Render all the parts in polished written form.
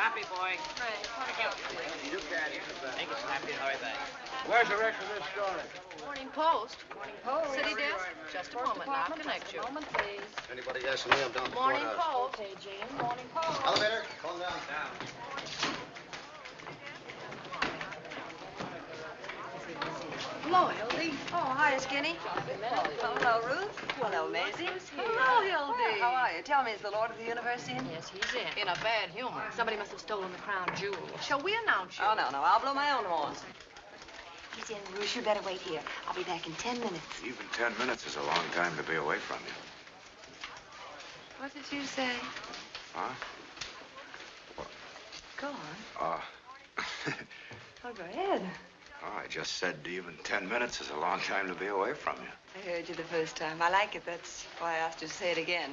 Copy, boy. You can. Take a snappy and hurry back. Where's the rest of this story? Morning Post. City desk? Just a moment now. Connect you. Moment, please. Anybody asking me? I'm down the Morning courthouse. Post. Okay, Jean. Morning Post. Elevator, calm down. Hello, Hildy. Oh, hi, Skinny. Hello, Ruth. Hello, Maisie. Hello, Hildy. How are you? Tell me, is the Lord of the Universe in? Yes, he's in a bad humor. Somebody must have stolen the crown jewel. Shall we announce you? Oh, no. I'll blow my own horn. He's in, Ruth. You better wait here. I'll be back in 10 minutes. Even 10 minutes is a long time to be away from you. What did you say? Huh? Go on. Oh, go ahead. Oh, I just said even 10 minutes is a long time to be away from you. I heard you the first time. I like it. That's why I asked you to say it again.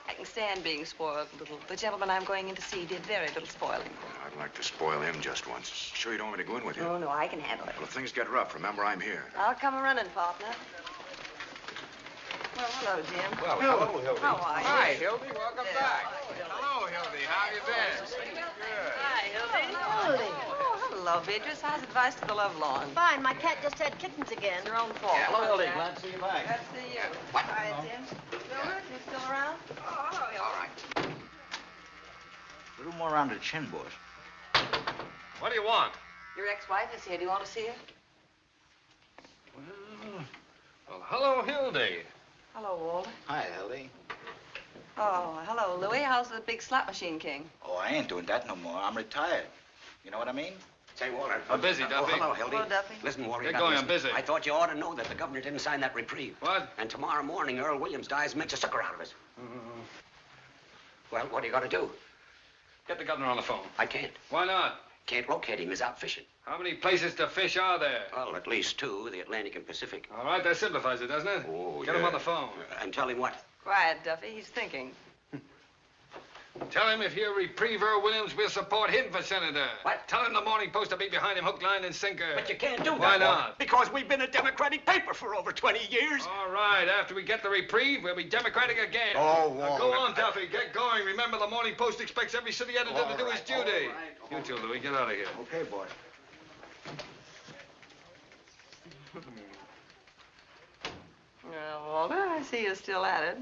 I can stand being spoiled a little. The gentleman I'm going in to see did very little spoiling. I'd like to spoil him just once. Sure you don't want me to go in with you? Oh, no, I can handle it. Well, if things get rough, remember I'm here. I'll come a-running, partner. Well, hello, Jim. Well, hello, Hildy. How are you? Hi, Hildy. Welcome back. Hello, Hildy. How have you been? Good. Hi, Hildy. Oh, hello, Beatrice. How's advice to the love lawn? Fine. My cat just had kittens again. Your own fault. Yeah, hello, Hildy. Glad to see you back. Glad to see you. What? Hi, Jim. Gilbert, you still around? Oh, hello, Hildy. All right. A little more around the chin, boys. What do you want? Your ex-wife is here. Do you want to see her? Well, hello, Hildy. Hello, Walter. Hi, Hildy. Oh, hello, Louie. How's the big slot machine king? Oh, I ain't doing that no more. I'm retired. You know what I mean? Say, Walter. I'm busy, Duffy. Oh, hello, Hildy. Hello, Duffy. Listen, Walter. Get you gotta going, I'm listen. busy. I thought you ought to know that the governor didn't sign that reprieve. What? And tomorrow morning, Earl Williams dies and makes a sucker out of us. Well, what are you gonna do? Get the governor on the phone. I can't. Why not? Can't locate him. He's out fishing. How many places to fish are there? Well, at least two, the Atlantic and Pacific. All right, that simplifies it, doesn't it? Oh, Get him on the phone. And tell him what? Quiet, Duffy. He's thinking. Tell him if you reprieve Earl Williams, we'll support him for senator. What? Tell him the Morning Post will be behind him, hook, line, and sinker. But you can't do that. Why Walter, not? Because we've been a Democratic paper for over 20 years. All right, after we get the reprieve, we'll be Democratic again. Oh, Now, Walter. go on, Duffy. Get going. Remember, the Morning Post expects every city editor to do his duty. All You too, Louis. Get out of here. Okay, boy. Well, Walter, I see you're still at it.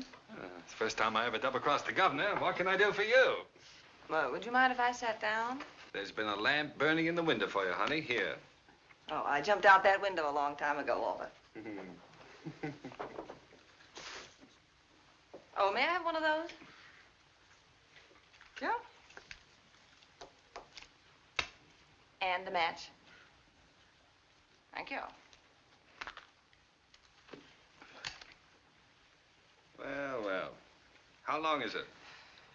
It's the first time I ever double-crossed the governor. What can I do for you? Well, would you mind if I sat down? There's been a lamp burning in the window for you, honey. Here. Oh, I jumped out that window a long time ago, Walter. Oh, may I have one of those? Yeah. And the match. Thank you. Well. How long is it?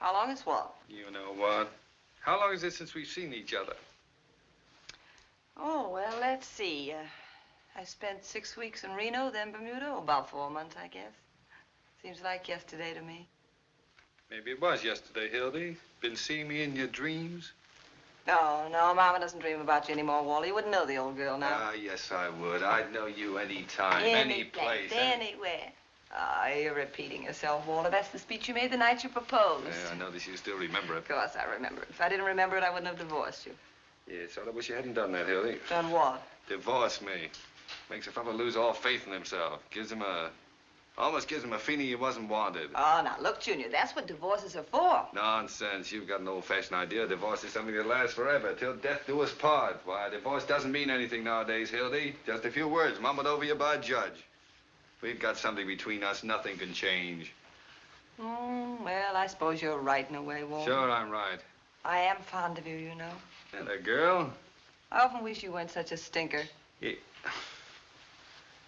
How long is what? You know what? How long is it since we've seen each other? Oh, well, let's see. I spent 6 weeks in Reno, then Bermuda. Oh, about 4 months, I guess. Seems like yesterday to me. Maybe it was yesterday, Hildy. Been seeing me in your dreams? No, Mama doesn't dream about you anymore, Wally. You wouldn't know the old girl now. Ah, yes, I would. I'd know you any time, any place. Anywhere. Ah, you're repeating yourself, Walter. That's the speech you made the night you proposed. Yeah, I notice you still remember it. Of course I remember it. If I didn't remember it, I wouldn't have divorced you. Yeah, sort of wish you hadn't done that, Hildy. Done what? Divorce me. Makes a fellow lose all faith in himself. Almost gives him a feeling he wasn't wanted. Oh, now, look, Junior, that's what divorces are for. Nonsense. You've got an old-fashioned idea. Divorce is something that lasts forever, till death do us part. Why, divorce doesn't mean anything nowadays, Hildy. Just a few words mumbled over you by a judge. We've got something between us nothing can change. Well, I suppose you're right in a way, Walter. Sure, I'm right. I am fond of you, you know. And a girl? I often wish you weren't such a stinker. Yeah.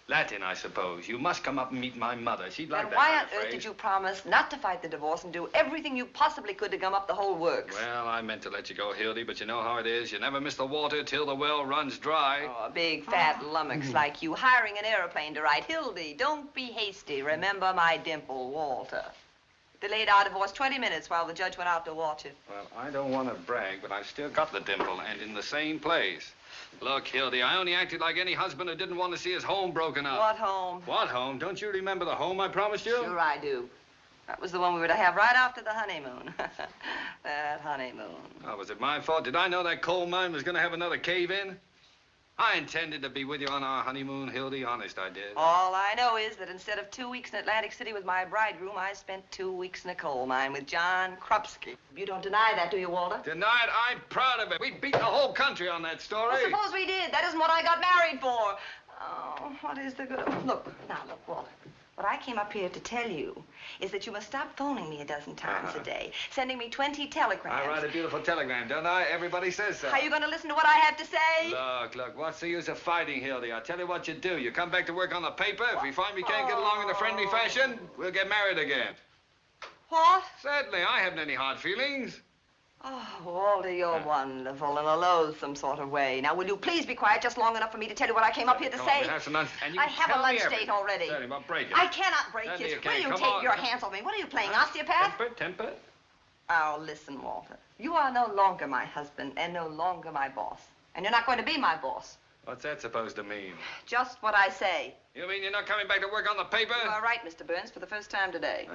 Latin, I suppose. You must come up and meet my mother. She'd like Then that why kind on of earth phrase. did you promise not to fight the divorce and do everything you possibly could to gum up the whole works? Well, I meant to let you go, Hildy, but you know how it is. You never miss the water till the well runs dry. Oh, a big, fat lummox like you hiring an airplane to write, Hildy, don't be hasty. Remember my dimple, Walter. Delayed our divorce 20 minutes while the judge went out to watch it. Well, I don't want to brag, but I've still got the dimple, and in the same place. Look, Hildy, I only acted like any husband who didn't want to see his home broken up. What home? What home? Don't you remember the home I promised you? Sure I do. That was the one we were to have right after the honeymoon. That honeymoon. Oh, was it my fault? Did I know that coal mine was going to have another cave-in? I intended to be with you on our honeymoon, Hildy. Honest, I did. All I know is that instead of 2 weeks in Atlantic City with my bridegroom, I spent 2 weeks in a coal mine with John Krupski. You don't deny that, do you, Walter? Deny it? I'm proud of it. We beat the whole country on that story. Well, suppose we did. That isn't what I got married for. Oh, what is the good of... Look, Walter. What I came up here to tell you is that you must stop phoning me a dozen times a day, sending me 20 telegrams. I write a beautiful telegram, don't I? Everybody says so. Are you going to listen to what I have to say? Look, what's the use of fighting, Hildy? I'll tell you what you do. You come back to work on the paper. If we find we can't get along in a friendly fashion, we'll get married again. What? Certainly, I haven't any hard feelings. Oh, Walter, you're wonderful in a loathsome sort of way. Now, will you please be quiet just long enough for me to tell you what I came up here to say? I have a lunch date already. Certainly, I'll break it. I cannot break it. Will you take your hands off me? What are you playing, osteopath? Temper? Oh, listen, Walter. You are no longer my husband and no longer my boss. And you're not going to be my boss. What's that supposed to mean? Just what I say. You mean you're not coming back to work on the paper? You are right, Mr. Burns, for the first time today.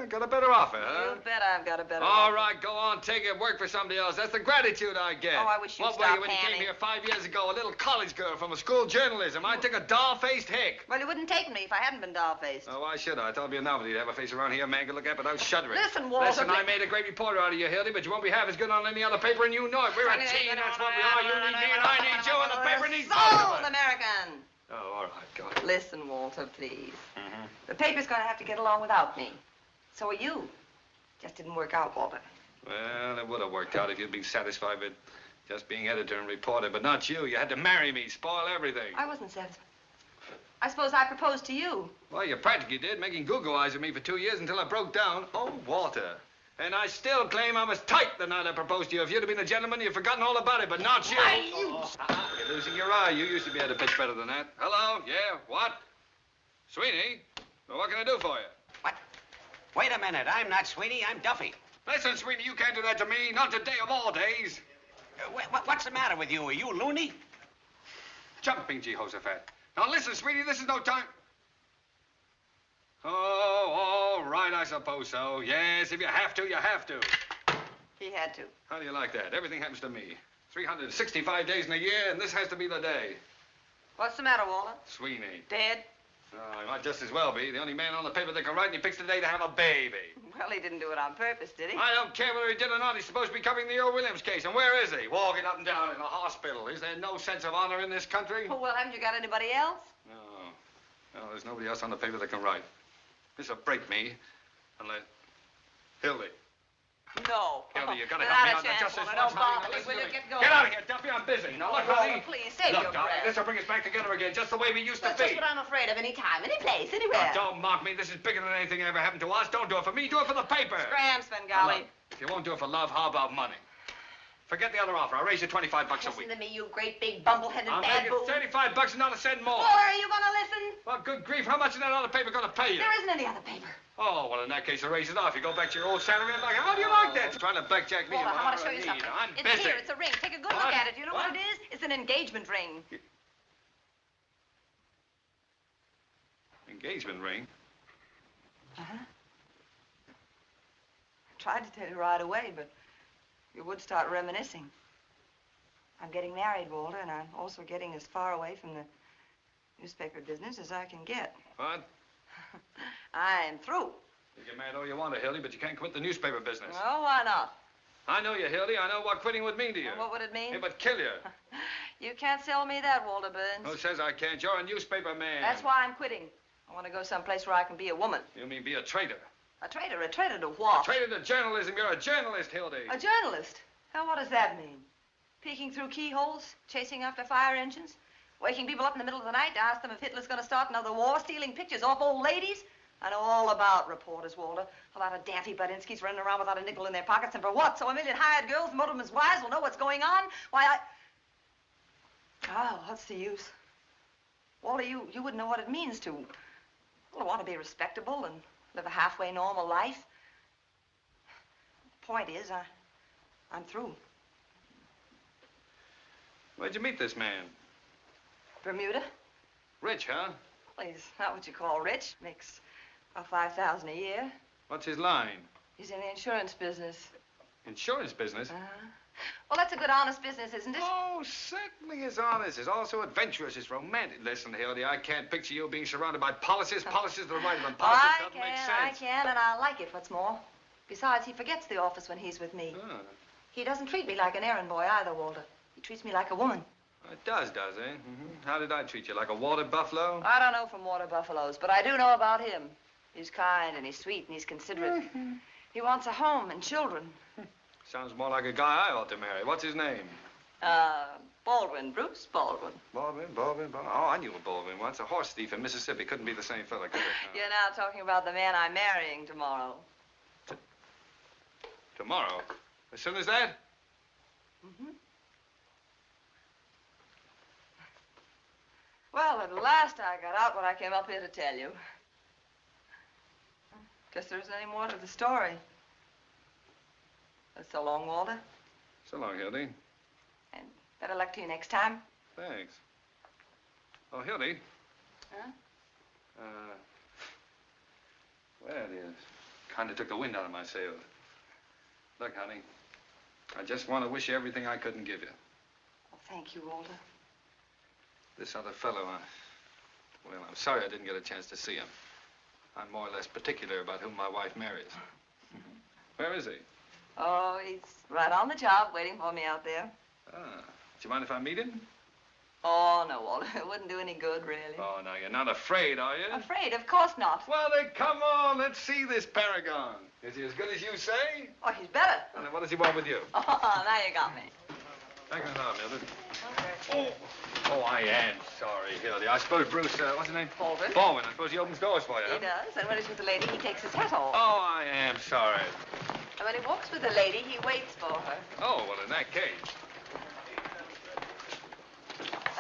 Got a better offer, huh? You bet I've got a better All offer. right, go on, take it, work for somebody else. That's the gratitude I get. Oh, I wish you'd What stop were you when you came here 5 years ago? A little college girl from a school of journalism. I took a doll-faced hick. Well, you wouldn't take me if I hadn't been doll-faced. Oh, why should I? I thought it'd be a novelty to have a face around here a man could look at without shuddering. Listen, Walter. Listen, I made a great reporter out of you, Hildy, but you won't be half as good on any other paper, and you know it. We're a team, that's what we are. You need me, and I need you, and the paper needs both of Sold us. American. Oh, all right, go on. Listen, Walter, please. The paper's going to have to get along without me. So are you. Just didn't work out, Walter. Well, it would have worked out if you'd been satisfied with just being editor and reporter, but not you. You had to marry me, spoil everything. I wasn't satisfied. I suppose I proposed to you. Well, you practically did, making Google eyes at me for 2 years until I broke down. Oh, Walter. And I still claim I was tight the night I proposed to you. If you'd have been a gentleman, you'd forgotten all about it, but not you. You're losing your eye. You used to be able to pitch better than that. Hello? Yeah? What? Sweeney? Well, what can I do for you? What? Wait a minute. I'm not Sweeney. I'm Duffy. Listen, Sweeney, you can't do that to me. Not today of all days. What's the matter with you? Are you loony? Jumping Jehoshaphat. Now, listen, Sweeney, this is no time. Oh, all right, I suppose so. Yes, if you have to, you have to. He had to. How do you like that? Everything happens to me. 365 days in a year, and this has to be the day. What's the matter, Walter? Sweeney. Dead? Oh, he might just as well be. The only man on the paper that can write, and he picks the day to have a baby. Well, he didn't do it on purpose, did he? I don't care whether he did or not. He's supposed to be covering the Earl Williams case. And where is he? Walking up and down in a hospital. Is there no sense of honor in this country? Oh, well, haven't you got anybody else? No. No, there's nobody else on the paper that can write. This'll break me. Unless... Hildy. No. Hildy, you gotta Not help me a out. chance, Just this Walter. once, Don't honey. bother me. Listen Will to you me. get going? Get out of here, Duffy. I'm busy. Now, look, Walter, honey. please, save Look, your darling, breath. this'll bring us back together again, just the way we used to That's be. just what I'm afraid of. Any time, any place, anywhere. Now, don't mock me. This is bigger than anything that ever happened to us. Don't do it for me. Do it for the paper. Scram, Now, Svengali. look, if you won't do it for love, how about money? Forget the other offer. I'll raise you 25 bucks a week. Listen to me, you great big bumbleheaded I'll bad make boo. it 35 bucks and not a cent more. Walter, are you going to listen? Well, good grief, how much is that other paper going to pay you? There isn't any other paper. Oh, well, in that case, I'll raise it off. You go back to your old salary and how do you like that? Trying to blackjack me. Walter, in I my want to show you need. something. I'm It's busy. here. It's a ring. Take a good What? look at it. You know what What? it is? It's an engagement ring. Engagement ring? Uh-huh. Tried to tell you right away, but you would start reminiscing. I'm getting married, Walter, and I'm also getting as far away from the newspaper business as I can get. What? I'm through. You get mad all you want to, Hildy, but you can't quit the newspaper business. Oh, why not? I know you, Hildy. I know what quitting would mean to you. Well, what would it mean? It would kill you. You can't sell me that, Walter Burns. Who says I can't? You're a newspaper man. That's why I'm quitting. I want to go someplace where I can be a woman. You mean be a traitor? A traitor? A traitor to what? A traitor to journalism. You're a journalist, Hildy. A journalist? Now, what does that mean? Peeking through keyholes, chasing after fire engines, waking people up in the middle of the night to ask them if Hitler's going to start another war, stealing pictures off old ladies? I know all about reporters, Walter. A lot of daffy Budinskis running around without a nickel in their pockets, and for what? So a million hired girls, motormen's wives, will know what's going on? Why, Oh, what's the use? Walter, you wouldn't know what it means to, well, want to be respectable and live a halfway normal life. The point is, I'm through. Where'd you meet this man? Bermuda? Rich, huh? Well, he's not what you call rich. Makes Oh, 5,000 a year. What's his line? He's in the insurance business. Insurance business? Uh-huh. Well, that's a good, honest business, isn't it? Oh, certainly it's honest. It's also adventurous. It's romantic. Listen, Hildy, I can't picture you being surrounded by policies. Policies to the right of them. Policies doesn't make sense. I can, and I like it, what's more. Besides, he forgets the office when he's with me. Oh. He doesn't treat me like an errand boy either, Walter. He treats me like a woman. It does, eh? Mm-hmm. How did I treat you? Like a water buffalo? I don't know from water buffaloes, but I do know about him. He's kind, and he's sweet, and he's considerate. He wants a home and children. Sounds more like a guy I ought to marry. What's his name? Baldwin, Bruce Baldwin. Baldwin. Oh, I knew a Baldwin once. A horse thief in Mississippi. Couldn't be the same fella, could it? No. You're now talking about the man I'm marrying tomorrow. Tomorrow? As soon as that? Mm-hmm. Well, at last I got out what I came up here to tell you. Guess there isn't any more to the story. So long, Walter. So long, Hildy. And better luck to you next time. Thanks. Oh, Hildy. Huh? Well, you kind of took the wind out of my sails. Look, honey, I just want to wish you everything I couldn't give you. Well, thank you, Walter. This other fellow, well, I'm sorry I didn't get a chance to see him. I'm more or less particular about whom my wife marries. Where is he? Oh, he's right on the job, waiting for me out there. Ah, do you mind if I meet him? Oh, no, Walter. It wouldn't do any good, really. Oh, no, you're not afraid, are you? Afraid? Of course not. Well, then, come on. Let's see this paragon. Is he as good as you say? Oh, he's better. Well, then what does he want with you? Oh, now you got me. Thank you, Mildred. Okay. Oh, I am sorry, Hildy. I suppose Bruce, what's his name? Baldwin. Baldwin. I suppose he opens doors for you, He does, and when he's with the lady, he takes his hat off. Oh, I am sorry. And when he walks with the lady, he waits for her. Oh, well, in that case.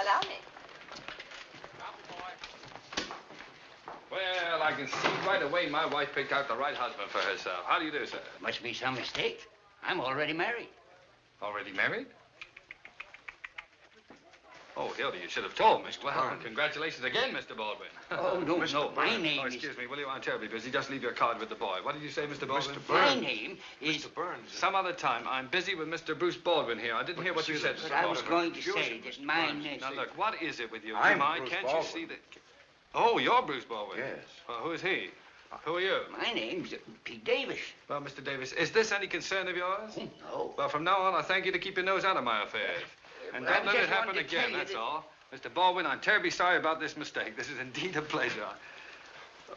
Allow me. Well, I can see right away my wife picked out the right husband for herself. How do you do, sir? Must be some mistake. I'm already married. Already married? Oh, Hildy, you should have told me. Well, Burns. congratulations again, Mr. Baldwin. Oh, no, no, my name Oh, is... excuse me, will you? I'm terribly busy. Just leave your card with the boy. What did you say, Mr. Baldwin? Mr. My Burns. name is... Mr. Burns. Some other time. I'm busy with Mr. Bruce Baldwin here. I didn't hear what you said, Mr. But I was Baldwin. going to say that my name... Now, look, what is it with you? I'm Mike? Bruce Can't Baldwin. you see that... Oh, you're Bruce Baldwin? Yes. Well, who is he? Who are you? My name's Pete Davis. Well, Mr. Davis, is this any concern of yours? Oh, no. Well, from now on, I thank you to keep your nose out of my affairs. And Well, I don't let it just happen wanted to tell again, you that's that- all. Mr. Baldwin, I'm terribly sorry about this mistake. This is indeed a pleasure.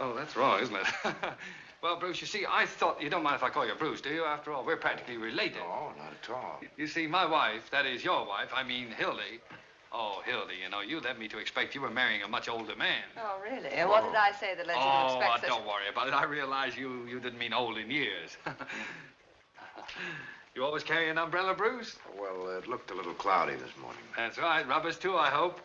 Oh, that's wrong, isn't it? Well, Bruce, you see, I thought... You don't mind if I call you Bruce, do you? After all, we're practically related. No, not at all. You see, my wife, that is your wife, I mean Hildy. Oh, Hildy, you know, you led me to expect you were marrying a much older man. Oh, really? And what did I say that led you to expect such... don't worry about it. I realize you didn't mean old in years. You always carry an umbrella, Bruce? Well, it looked a little cloudy this morning. That's right. Rubbers, too, I hope.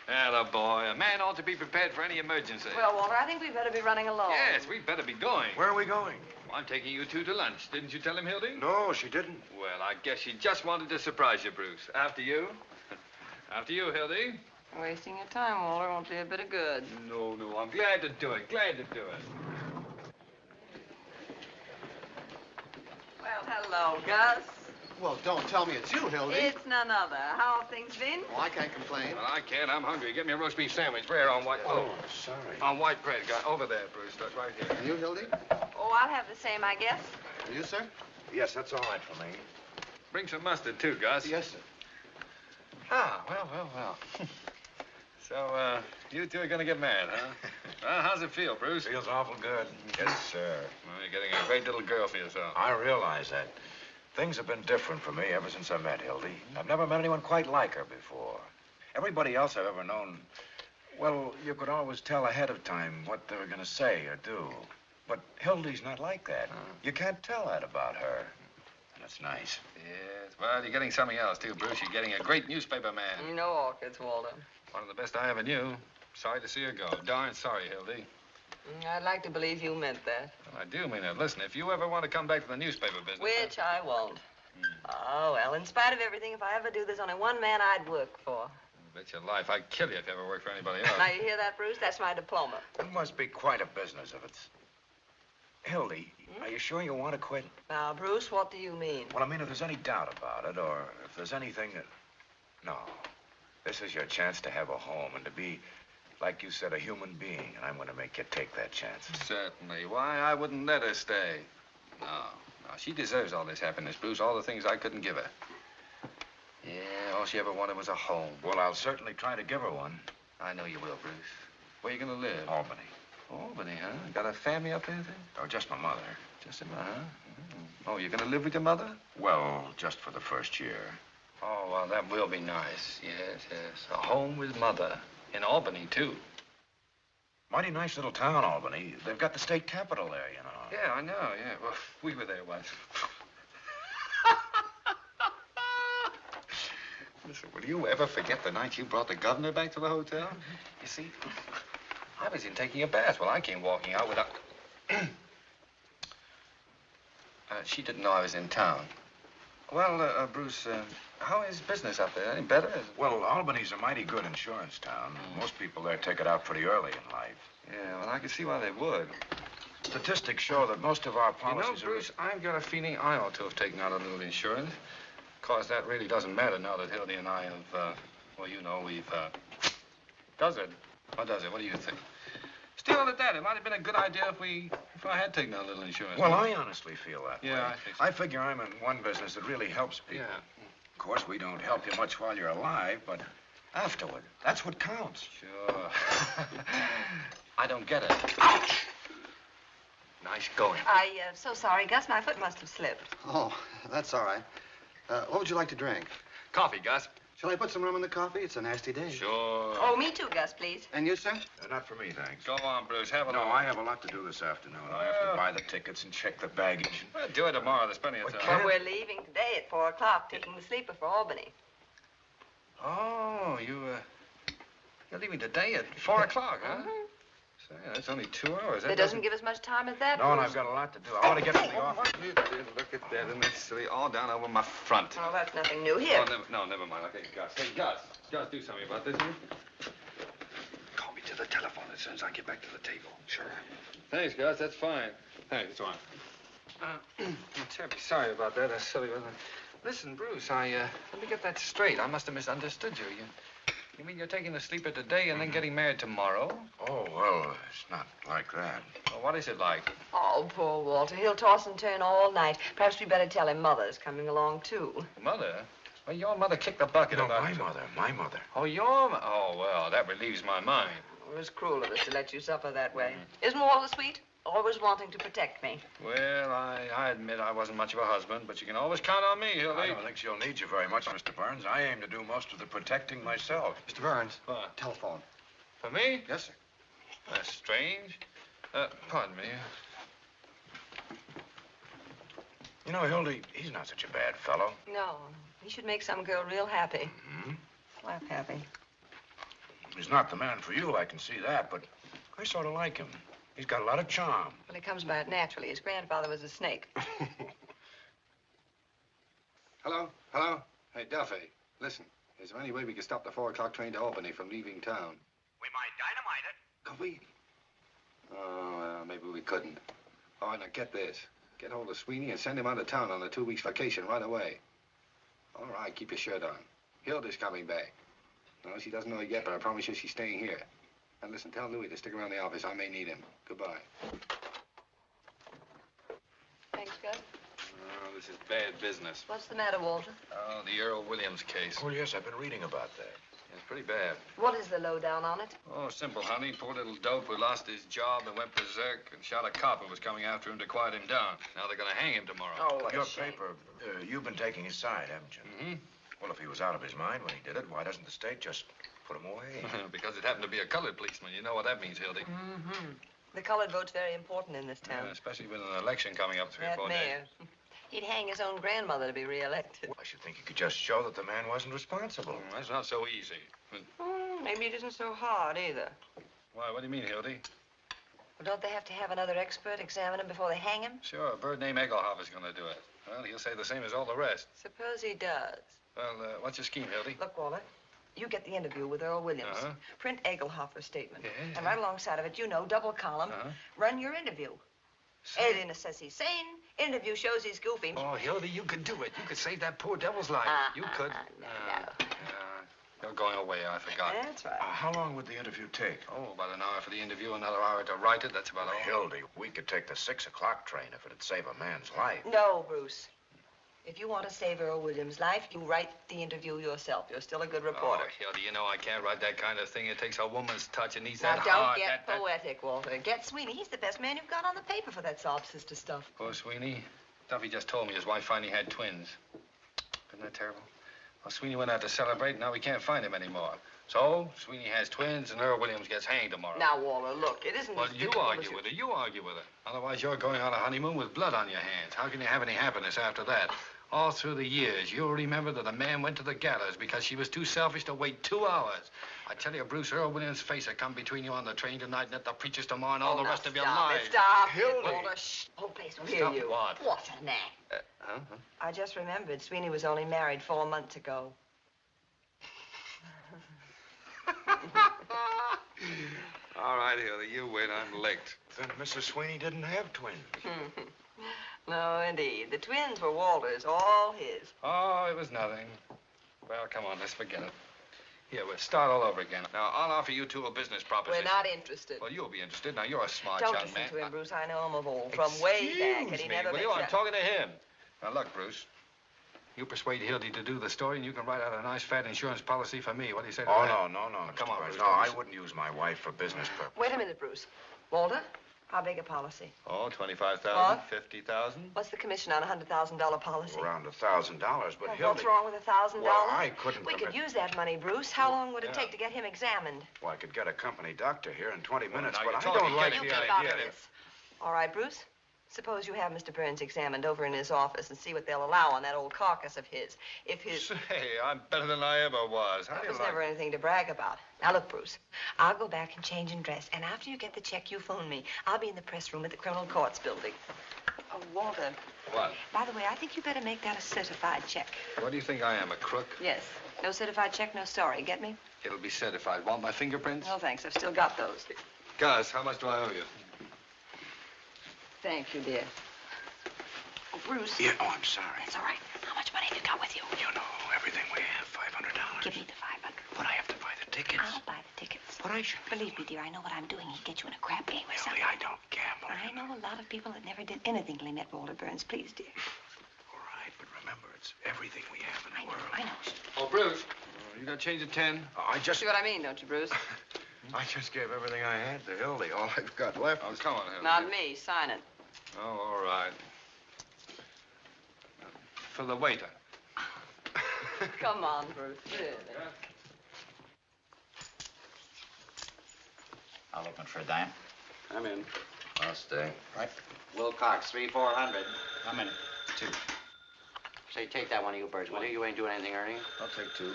Atta boy. A man ought to be prepared for any emergency. Well, Walter, I think we'd better be running along. Yes, we'd better be going. Where are we going? Well, I'm taking you two to lunch. Didn't you tell him, Hildy? No, she didn't. Well, I guess she just wanted to surprise you, Bruce. After you. After you, Hildy. Wasting your time, Walter, won't do you a bit of good. No, I'm glad to do it. Glad to do it. Well, hello, Gus. Well, don't tell me it's you, Hildy. It's none other. How have things been? Well, I can't complain. Well, I can't. I'm hungry. Get me a roast beef sandwich. Rare on white... Oh, sorry. On white bread. Over there, Bruce. That's right here. And you, Hildy? Oh, I'll have the same, I guess. And you, sir? Yes, that's all right for me. Bring some mustard, too, Gus. Yes, sir. Ah, well. So, you two are going to get married, huh? Well, how's it feel, Bruce? Feels awful good. Yes, sir. Well, you're getting a great little girl for yourself. I realize that. Things have been different for me ever since I met Hildy. I've never met anyone quite like her before. Everybody else I've ever known, well, you could always tell ahead of time what they were going to say or do. But Hildy's not like that. You can't tell that about her. And it's nice. Yes, well, you're getting something else, too, Bruce. You're getting a great newspaper man. No orchids, Walter. One of the best I ever knew. Sorry to see her go. Darn sorry, Hildy. I'd like to believe you meant that. Well, I do mean it. Listen, if you ever want to come back to the newspaper business... Which I won't. Oh, well, in spite of everything, if I ever do, there's only one man I'd work for. Bet your life I'd kill you if you ever worked for anybody else. Now, you hear that, Bruce? That's my diploma. It must be quite a business if it's... Hildy, are you sure you want to quit? Now, Bruce, what do you mean? Well, I mean, if there's any doubt about it, or if there's anything that... No. This is your chance to have a home and to be, like you said, a human being, and I'm going to make you take that chance. Certainly. Why, I wouldn't let her stay. No. She deserves all this happiness, Bruce, all the things I couldn't give her. Yeah, all she ever wanted was a home. Well, I'll certainly try to give her one. I know you will, Bruce. Where you going to live? Albany. Albany, huh? Got a family up there, then? Oh, just my mother. Just a minute, huh? Oh, you're going to live with your mother? Well, just for the first year. Oh, well, that will be nice. Yes, yes. A home with mother. In Albany, too. Mighty nice little town, Albany. They've got the state capitol there, you know. Yeah, I know, yeah. Well, we were there once. Listen, will you ever forget the night you brought the governor back to the hotel? You see, I was in taking a bath. Well, I came walking out without... she didn't know I was in town. Well, Bruce, how is business up there? Any better? Well, Albany's a mighty good insurance town. Most people there take it out pretty early in life. Yeah, well, I can see why they would. Statistics show that most of our policies Bruce, I've got a feeling I ought to have taken out a little insurance. Of course, that really doesn't matter now that Hildy and I have, well, you know, we've, Does it? Or does it? What do you think? Still, at that, it might have been a good idea if I had taken out a little insurance. Well, I honestly feel that way. Yeah, I think so. I figure I'm in one business that really helps people. Yeah. Of course, we don't help you much while you're alive, but afterward, that's what counts. Sure. I don't get it. Ouch! Nice going. So sorry, Gus. My foot must have slipped. Oh, that's all right. What would you like to drink? Coffee, Gus. Shall I put some rum in the coffee? It's a nasty day. Sure. Oh, me too, Gus, please. And you, sir? Not for me, thanks. Go on, Bruce. Have a No, look. I have a lot to do this afternoon. I have to buy the tickets and check the baggage. Well, do it tomorrow. There's plenty of time. But we're leaving today at 4 o'clock, taking the sleeper for Albany. Oh, you're leaving today at 4 o'clock, huh? Say, that's only 2 hours. It doesn't give us much time as that, No, and Bruce. I've got a lot to do. I want to get to the office. Look at that. Isn't that silly? All down over my front. Oh, that's nothing new. Here. Oh, never mind. Okay, Gus. Hey, Gus, do something about this, will you? Call me to the telephone as soon as I get back to the table. Sure. Thanks, Gus. That's fine. Thanks, it's fine. I'm terribly sorry about that. That's silly, wasn't it? Listen, Bruce, let me get that straight. I must have misunderstood you. You mean you're taking the sleeper today and then getting married tomorrow? Oh, well, it's not like that. Well, what is it like? Oh, poor Walter. He'll toss and turn all night. Perhaps we better tell him Mother's coming along, too. Mother? Well, your mother kicked the bucket No, about my mother. Oh, Oh, well, that relieves my mind. It was cruel of us to let you suffer that way. Isn't Walter sweet? Always wanting to protect me. Well, I admit I wasn't much of a husband, but you can always count on me, Hildy. I don't think she'll need you very much, Mr. Burns. I aim to do most of the protecting myself. Mr. Burns. What? Telephone. For me? Yes, sir. That's strange. Pardon me. You know, Hildy, he's not such a bad fellow. No, he should make some girl real happy. Mm-hmm. Laugh happy. He's not the man for you, I can see that, but I sort of like him. He's got a lot of charm. Well, he comes by it naturally. His grandfather was a snake. Hello? Hey, Duffy, listen. Is there any way we can stop the 4 o'clock train to Albany from leaving town? We might dynamite it. Could we? Oh, maybe we couldn't. All right, now get this. Get hold of Sweeney and send him out of town on a 2 weeks vacation right away. All right, keep your shirt on. Hilda's coming back. No, she doesn't know it yet, but I promise you she's staying here. And listen, tell Louis to stick around the office. I may need him. Goodbye. Thanks, Gus. Oh, this is bad business. What's the matter, Walter? Oh, the Earl Williams case. Oh, yes, I've been reading about that. It's pretty bad. What is the lowdown on it? Oh, simple, honey. Poor little dope who lost his job and went berserk and shot a cop who was coming after him to quiet him down. Now they're going to hang him tomorrow. Oh, what Your a shame. paper, you've been taking his side, haven't you? Mm-hmm. Well, if he was out of his mind when he did it, why doesn't the state just put him away? Because it happened to be a colored policeman. You know what that means, Hildy. Mm-hmm. The colored vote's very important in this town. Yeah, especially with an election coming up 3 or That 4 mayor. days. He'd hang his own grandmother to be reelected. I should think you could just show that the man wasn't responsible. That's not so easy. Maybe it isn't so hard, either. Why, what do you mean, Hildy? Well, don't they have to have another expert examine him before they hang him? Sure, a bird named Egelhoff is going to do it. Well, he'll say the same as all the rest. Suppose he does. Well, what's your scheme, Hildy? Look, Walter, You get the interview with Earl Williams. Uh-huh. Print Egelhofer's statement. Yeah. And right alongside of it, double column, run your interview. Alienist says he's sane. Interview shows he's goofy. Oh, Hildy, you could do it. You could save that poor devil's life. You could. No. You're going away, I forgot. That's right. How long would the interview take? Oh, about an hour for the interview, another hour to write it. That's about all. Hildy, we could take the 6 o'clock train if it'd save a man's life. No, Bruce. If you want to save Earl Williams' life, you write the interview yourself. You're still a good reporter. Oh, Hildy, you know I can't write that kind of thing. It takes a woman's touch. It needs Now, that don't heart. get poetic, Walter. Get Sweeney. He's the best man you've got on the paper for that sob sister stuff. Poor Sweeney. Duffy just told me his wife finally had twins. Isn't that terrible? Well, Sweeney went out to celebrate, and now we can't find him anymore. So, Sweeney has twins, and Earl Williams gets hanged tomorrow. Now, Walter, look, it isn't... Well, you argue with her. You argue with her. Otherwise, you're going on a honeymoon with blood on your hands. How can you have any happiness after that? All through the years, you'll remember that a man went to the gallows because she was too selfish to wait 2 hours. I tell you, Bruce, Earl Williams' face will come between you on the train tonight and at the preacher's tomorrow and all the rest of your lives. Stop Hildy. it, Walter. Shh. Whole place will hear Stop you. what? What an act. I just remembered Sweeney was only married 4 months ago. All right, Hildy, you wait. I'm licked. Then Mrs. Sweeney didn't have twins. No, indeed. The twins were Walter's, all his. Oh, it was nothing. Well, come on, let's forget it. Here, we'll start all over again. Now, I'll offer you two a business proposition. We're not interested. Well, you'll be interested. Now, you're a smart Don't young listen man. to him, Bruce. I know him of old. From way back, and he never Will makes you? I'm up. talking to him. Now, look, Bruce. You persuade Hildy to do the story, and you can write out a nice, fat insurance policy for me. What do you say to Oh, that? no, Come Mr. on, Burns. Bruce. No, I wouldn't use my wife for business purposes. Wait a minute, Bruce. Walter, how big a policy? Oh, 25,000, What? 50,000. What's the commission on a $100,000 policy? Around $1,000, but Well, Hildy... what's wrong with $1,000? Well, I couldn't We could permit- use that money, Bruce. How long would it take to get him examined? Well, I could get a company doctor here in 20 minutes, now but you're I talking don't like get You the keep idea out of that- this. All right, Bruce. Suppose you have Mr. Burns examined over in his office and see what they'll allow on that old carcass of his. If his... Say, I'm better than I ever was. How do you There's like never anything to brag about. Now, look, Bruce, I'll go back and change and dress, and after you get the check, you phone me. I'll be in the press room at the Criminal Courts building. Oh, Walter, What? by the way, I think you better make that a certified check. What do you think I am, a crook? Yes. No certified check, no story. Get me? It'll be certified. Want my fingerprints? No, thanks. I've still got those. Gus, how much do I owe you? Thank you, dear. Oh, Bruce. Yeah, oh, I'm sorry. That's all right. How much money have you got with you? You know, everything we have, $500. Give me the 500. But I have to buy the tickets. I'll buy the tickets. But I should... Believe me, dear, I know what I'm doing. He'd get you in a crap game or something. Hildy, I don't gamble. I know a lot of people that never did anything till they met Walter Burns. Please, dear. All right, but remember, it's everything we have in the world. I know. Oh, Bruce. You got change of 10? I just... See what I mean, don't you, Bruce? I just gave everything I had to Hildy. All I've got left Oh, is... come on, Hildy. Not me. Sign it. Oh, all right. For the waiter. Come on, Bruce. Really. I'll open for Dan. I'm in. I'll stay. Right. Wilcox, 3-400. I'm in. 2. Say, take that one of you birds, will you? You ain't doing anything, Ernie. I'll take 2.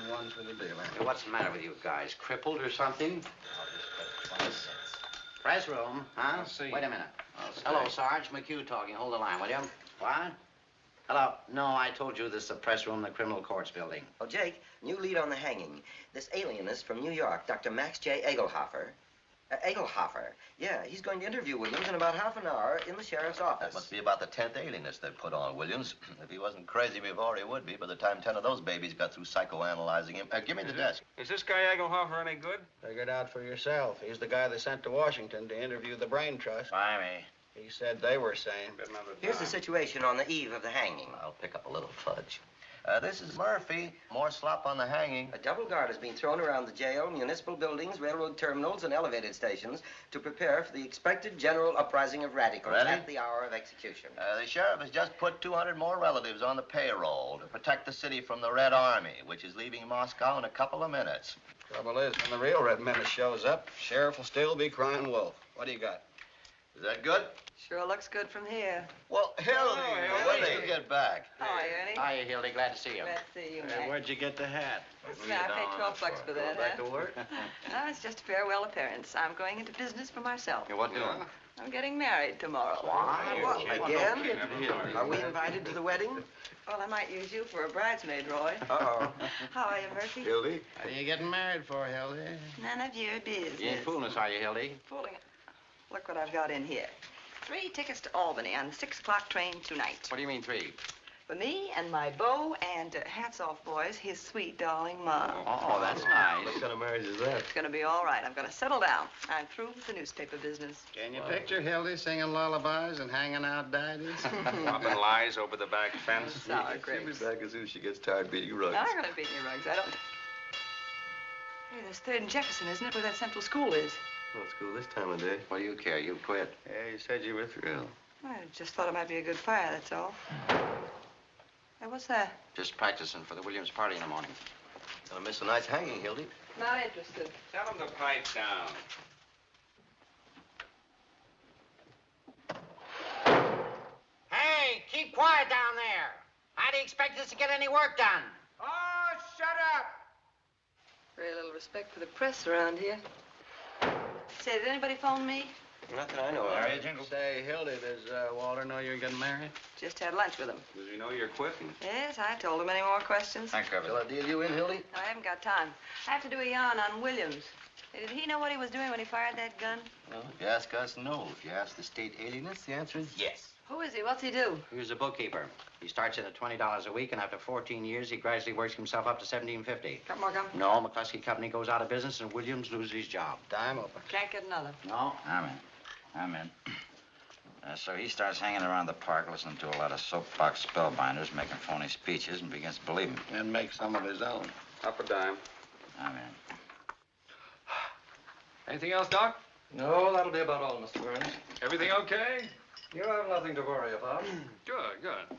And 1 for the dealer. Hey, what's the matter with you guys? Crippled or something? I'll just bet 20 cents. Press room, huh? I'll see. Wait a minute. I'll stay. Hello, Sarge. McHugh talking. Hold the line, will you? What? Hello. No, I told you this is the press room in the Criminal Courts building. Oh, Jake, new lead on the hanging. This alienist from New York, Dr. Max J. Egelhofer. Egelhofer. Yeah, he's going to interview Williams in about half an hour in the sheriff's office. That must be about the 10th alienist they've put on Williams. If he wasn't crazy before, he would be by the time 10 of those babies got through psychoanalyzing him. Give me the desk. Is this guy Egelhofer any good? Figure it out for yourself. He's the guy they sent to Washington to interview the Brain Trust. Why me? He said they were sane. Here's the situation on the eve of the hanging. I'll pick up a little fudge. This is Murphy. More slop on the hanging. A double guard has been thrown around the jail, municipal buildings, railroad terminals, and elevated stations to prepare for the expected general uprising of radicals Ready? at the hour of execution. The sheriff has just put 200 more relatives on the payroll to protect the city from the Red Army, which is leaving Moscow in a couple of minutes. Trouble is, when the real Red Menace shows up, sheriff will still be crying wolf. What do you got? Is that good? Sure looks good from here. Well, Hildy, when did you get back? How are you, Ernie? Hiya, Hildy. Glad to see you. Glad to see you, Mac. Where'd you get the hat? I paid $12 for that, Back to work? No, it's just a farewell appearance. I'm going into business for myself. What doing? I'm getting married tomorrow. What, again? Are we invited to the wedding? Well, I might use you for a bridesmaid, Roy. Uh-oh. How are you, Murphy? Hildy? What are you getting married for, Hildy? None of your business. You ain't fooling us, are you, Hildy? Fooling it. Look what I've got in here. 3 tickets to Albany on the 6 o'clock train tonight. What do you mean 3? For me and my beau and, hats off, boys, his sweet darling Mom. Oh, that's nice. What kind of marriage is that? It's gonna be all right. I'm gonna settle down. I'm through with the newspaper business. Can you picture Hildy singing lullabies and hanging out daddies? Popping lies over the back fence. Sour She'll grapes. be back as soon as she gets tired beating rugs. I'm not gonna beat any rugs. I don't. Hey, that's 3rd and Jefferson, isn't it, where that central school is? Well, it's cool this time of day. What do you care? You quit. Yeah, you said you were through. I just thought it might be a good fire, that's all. Hey, what's that? Just practicing for the Williams party in the morning. Gonna miss a night's hanging, Hildy. Not interested. Tell him to pipe down. Hey, keep quiet down there. How do you expect us to get any work done? Oh, shut up! Very little respect for the press around here. Say, did anybody phone me? Not that I know of. Say, Hildy, does Walter know you're getting married? Just had lunch with him. Does he know you're quitting? Yes, I told him. Any more questions? Think of Shall I deal you in, Hildy? I haven't got time. I have to do a yarn on Williams. Hey, did he know what he was doing when he fired that gun? Well, if you ask us, no. If you ask the state alienists, the answer is yes. Who is he? What's he do? He was a bookkeeper. He starts in at $20 a week, and after 14 years, he gradually works himself up to $17.50. Got more gum? No, McCluskey Company goes out of business, and Williams loses his job. Dime open. Can't get another. No, I'm in. So he starts hanging around the park, listening to a lot of soapbox spellbinders, making phony speeches, and begins to believe them. And make some of his own. Up a dime. I'm in. Anything else, Doc? No, that'll be about all, Mr. Burns. Everything okay? You have nothing to worry about. Good, good.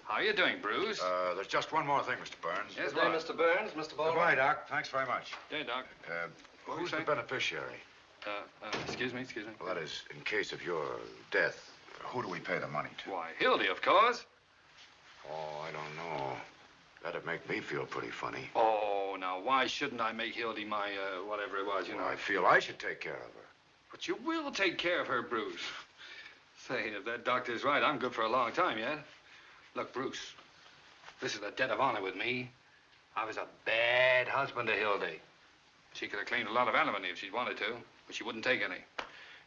How are you doing, Bruce? There's just one more thing, Mr. Burns. Yes, Good day, what? Mr. Burns, Mr. Baldwin. Goodbye, Doc. Thanks very much. Hey, Doc. What were Who's you the saying? beneficiary? Excuse me. Well, that is, in case of your death, who do we pay the money to? Why, Hildy, of course. Oh, I don't know. That'd make me feel pretty funny. Oh, now, why shouldn't I make Hildy my, whatever it was, you know? Well, I feel I should take care of her. But you will take care of her, Bruce. Say, if that doctor's right, I'm good for a long time yet. Look, Bruce, this is a debt of honor with me. I was a bad husband to Hildy. She could have claimed a lot of alimony if she'd wanted to, but she wouldn't take any.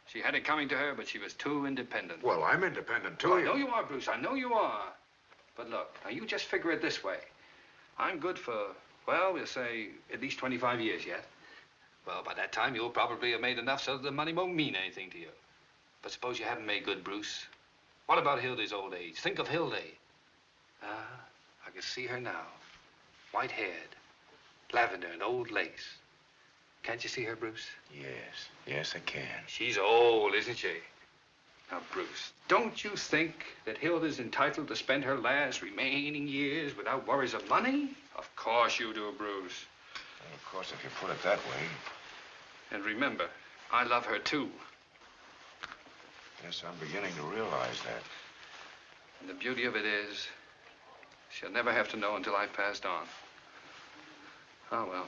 She had it coming to her, but she was too independent. Well, I'm independent, too. Well, I know you are, Bruce. I know you are. But look, now you just figure it this way. I'm good for, well, we'll say at least 25 years yet. Well, by that time, you'll probably have made enough so that the money won't mean anything to you. But suppose you haven't made good, Bruce. What about Hildy's old age? Think of Hildy. I can see her now. White-haired, lavender and old lace. Can't you see her, Bruce? Yes, I can. She's old, isn't she? Now, Bruce, don't you think that Hilda's entitled to spend her last remaining years without worries of money? Of course you do, Bruce. Well, of course, if you put it that way. And remember, I love her, too. Yes, I'm beginning to realize that. And the beauty of it is, she'll never have to know until I've passed on. Oh, well,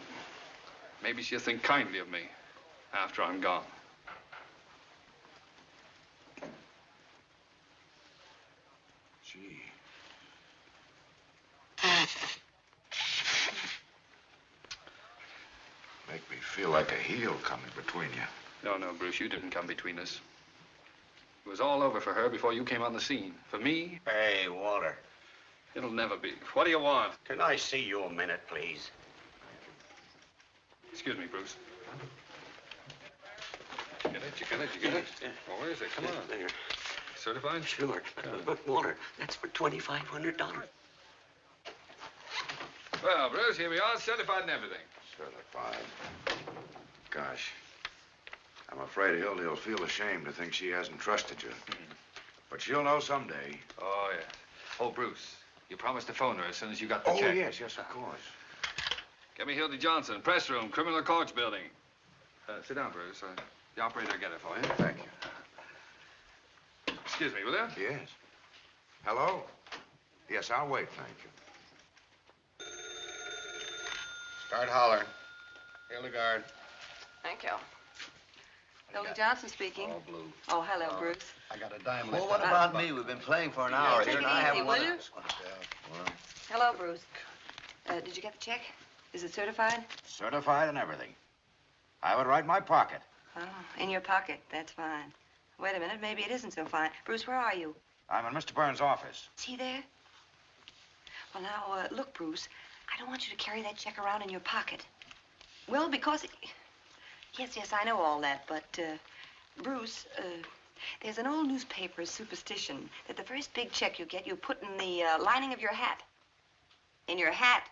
maybe she'll think kindly of me after I'm gone. Gee. Make me feel like a heel coming between you. No, Bruce, you didn't come between us. It was all over for her before you came on the scene. For me, Hey, Walter. it'll never be. What do you want? Can I see you a minute, please? Excuse me, Bruce. You get it? Well, where is it? Come on. There. Certified? Sure. But, Walter, that's for $2,500. Well, Bruce, here we are, certified and everything. Certified. Gosh. I'm afraid Hildy will feel ashamed to think she hasn't trusted you. But she'll know someday. Oh, yes. Oh, Bruce, you promised to phone her as soon as you got the Oh, check. yes, of course. Get me Hildy Johnson, press room, criminal courts building. Sit down, Bruce. The operator will get it for you. Thank you. Excuse me, will you? Yes. Hello? Yes, I'll wait, thank you. Start hollering. Hildegard. Thank you. Hildy Johnson speaking. All blue. Oh, hello, Bruce. I got a dime. Well, what about me? We've been playing for an hour take here, it and I easy, haven't will won you? it. Hello, Bruce. Did you get the check? Is it certified? Certified and everything. I have it right in my pocket. Oh, in your pocket. That's fine. Wait a minute. Maybe it isn't so fine. Bruce, where are you? I'm in Mr. Burns' office. Is he there? Well, now, look, Bruce. I don't want you to carry that check around in your pocket. Well, because... Yes, I know all that, but, Bruce, there's an old newspaper superstition that the first big check you get, you put in the lining of your hat. In your hat.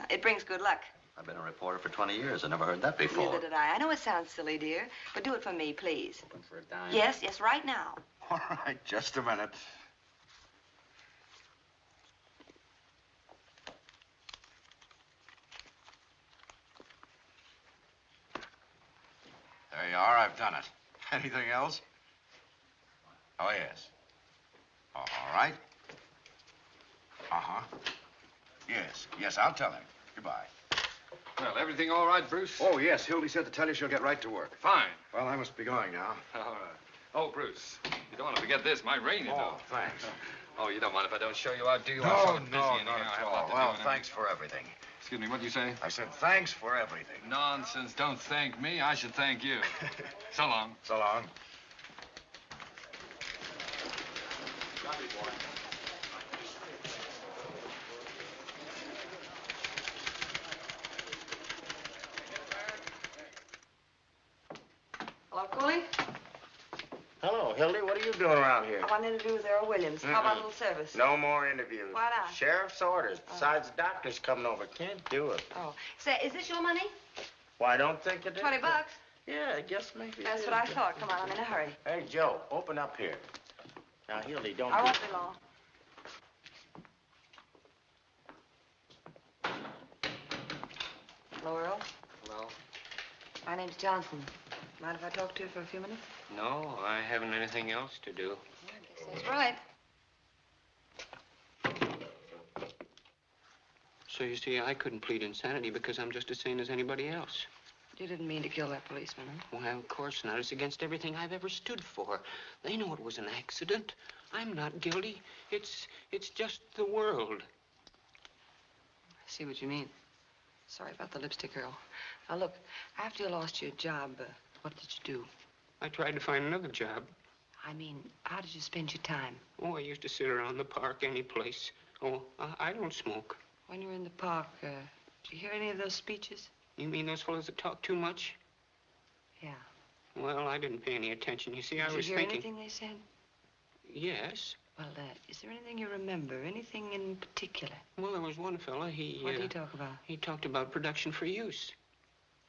It brings good luck. I've been a reporter for 20 years. I never heard that before. Neither did I. I know it sounds silly, dear, but do it for me, please. Looking for a dime? Yes, right now. All right, just a minute. There you are. I've done it. Anything else? Oh, yes. All right. Uh-huh. Yes, I'll tell him. Goodbye. Well, everything all right, Bruce? Oh, yes. Hildy said to tell you she'll get right to work. Fine. Well, I must be going now. All right. Oh, Bruce, you don't want to forget this. My ring, you know. Oh, thanks. Oh, you don't mind if I don't show you out, do you? No, I'm sort of busy not anyhow. I at have a lot all. to Well, do, thanks for everything. Excuse me, what did you say? I said thanks for everything. Nonsense. Don't thank me. I should thank you. So long. So long. Hello, Cooley? Hello, Hildy. What are you doing around here? I want to interview with Earl Williams. How about a little service? No more interviews. Why not? Sheriff's orders. Besides, the doctor's coming over. Can't do it. Oh. Say, is this your money? Well, I don't think it is. $20. Yeah, I guess maybe it That's is. what I thought. Come on, I'm in a hurry. Hey, Joe, open up here. Now, Hildy, don't... I won't be long. Hello, Earl. Hello? My name's Johnson. Mind if I talk to you for a few minutes? No, I haven't anything else to do. I guess that's right. So you see, I couldn't plead insanity because I'm just as sane as anybody else. You didn't mean to kill that policeman, huh? Well, of course not. It's against everything I've ever stood for. They know it was an accident. I'm not guilty. It's just the world. I see what you mean. Sorry about the lipstick, Earl. Now, look, after you lost your job, what did you do? I tried to find another job. I mean, how did you spend your time? Oh, I used to sit around the park any place. Oh, I don't smoke. When you were in the park, did you hear any of those speeches? You mean those fellows that talk too much? Yeah. Well, I didn't pay any attention. You see, I was Did you hear thinking... anything they said? Yes. Well, is there anything you remember? Anything in particular? Well, there was one fella, What did he talk about? He talked about production for use.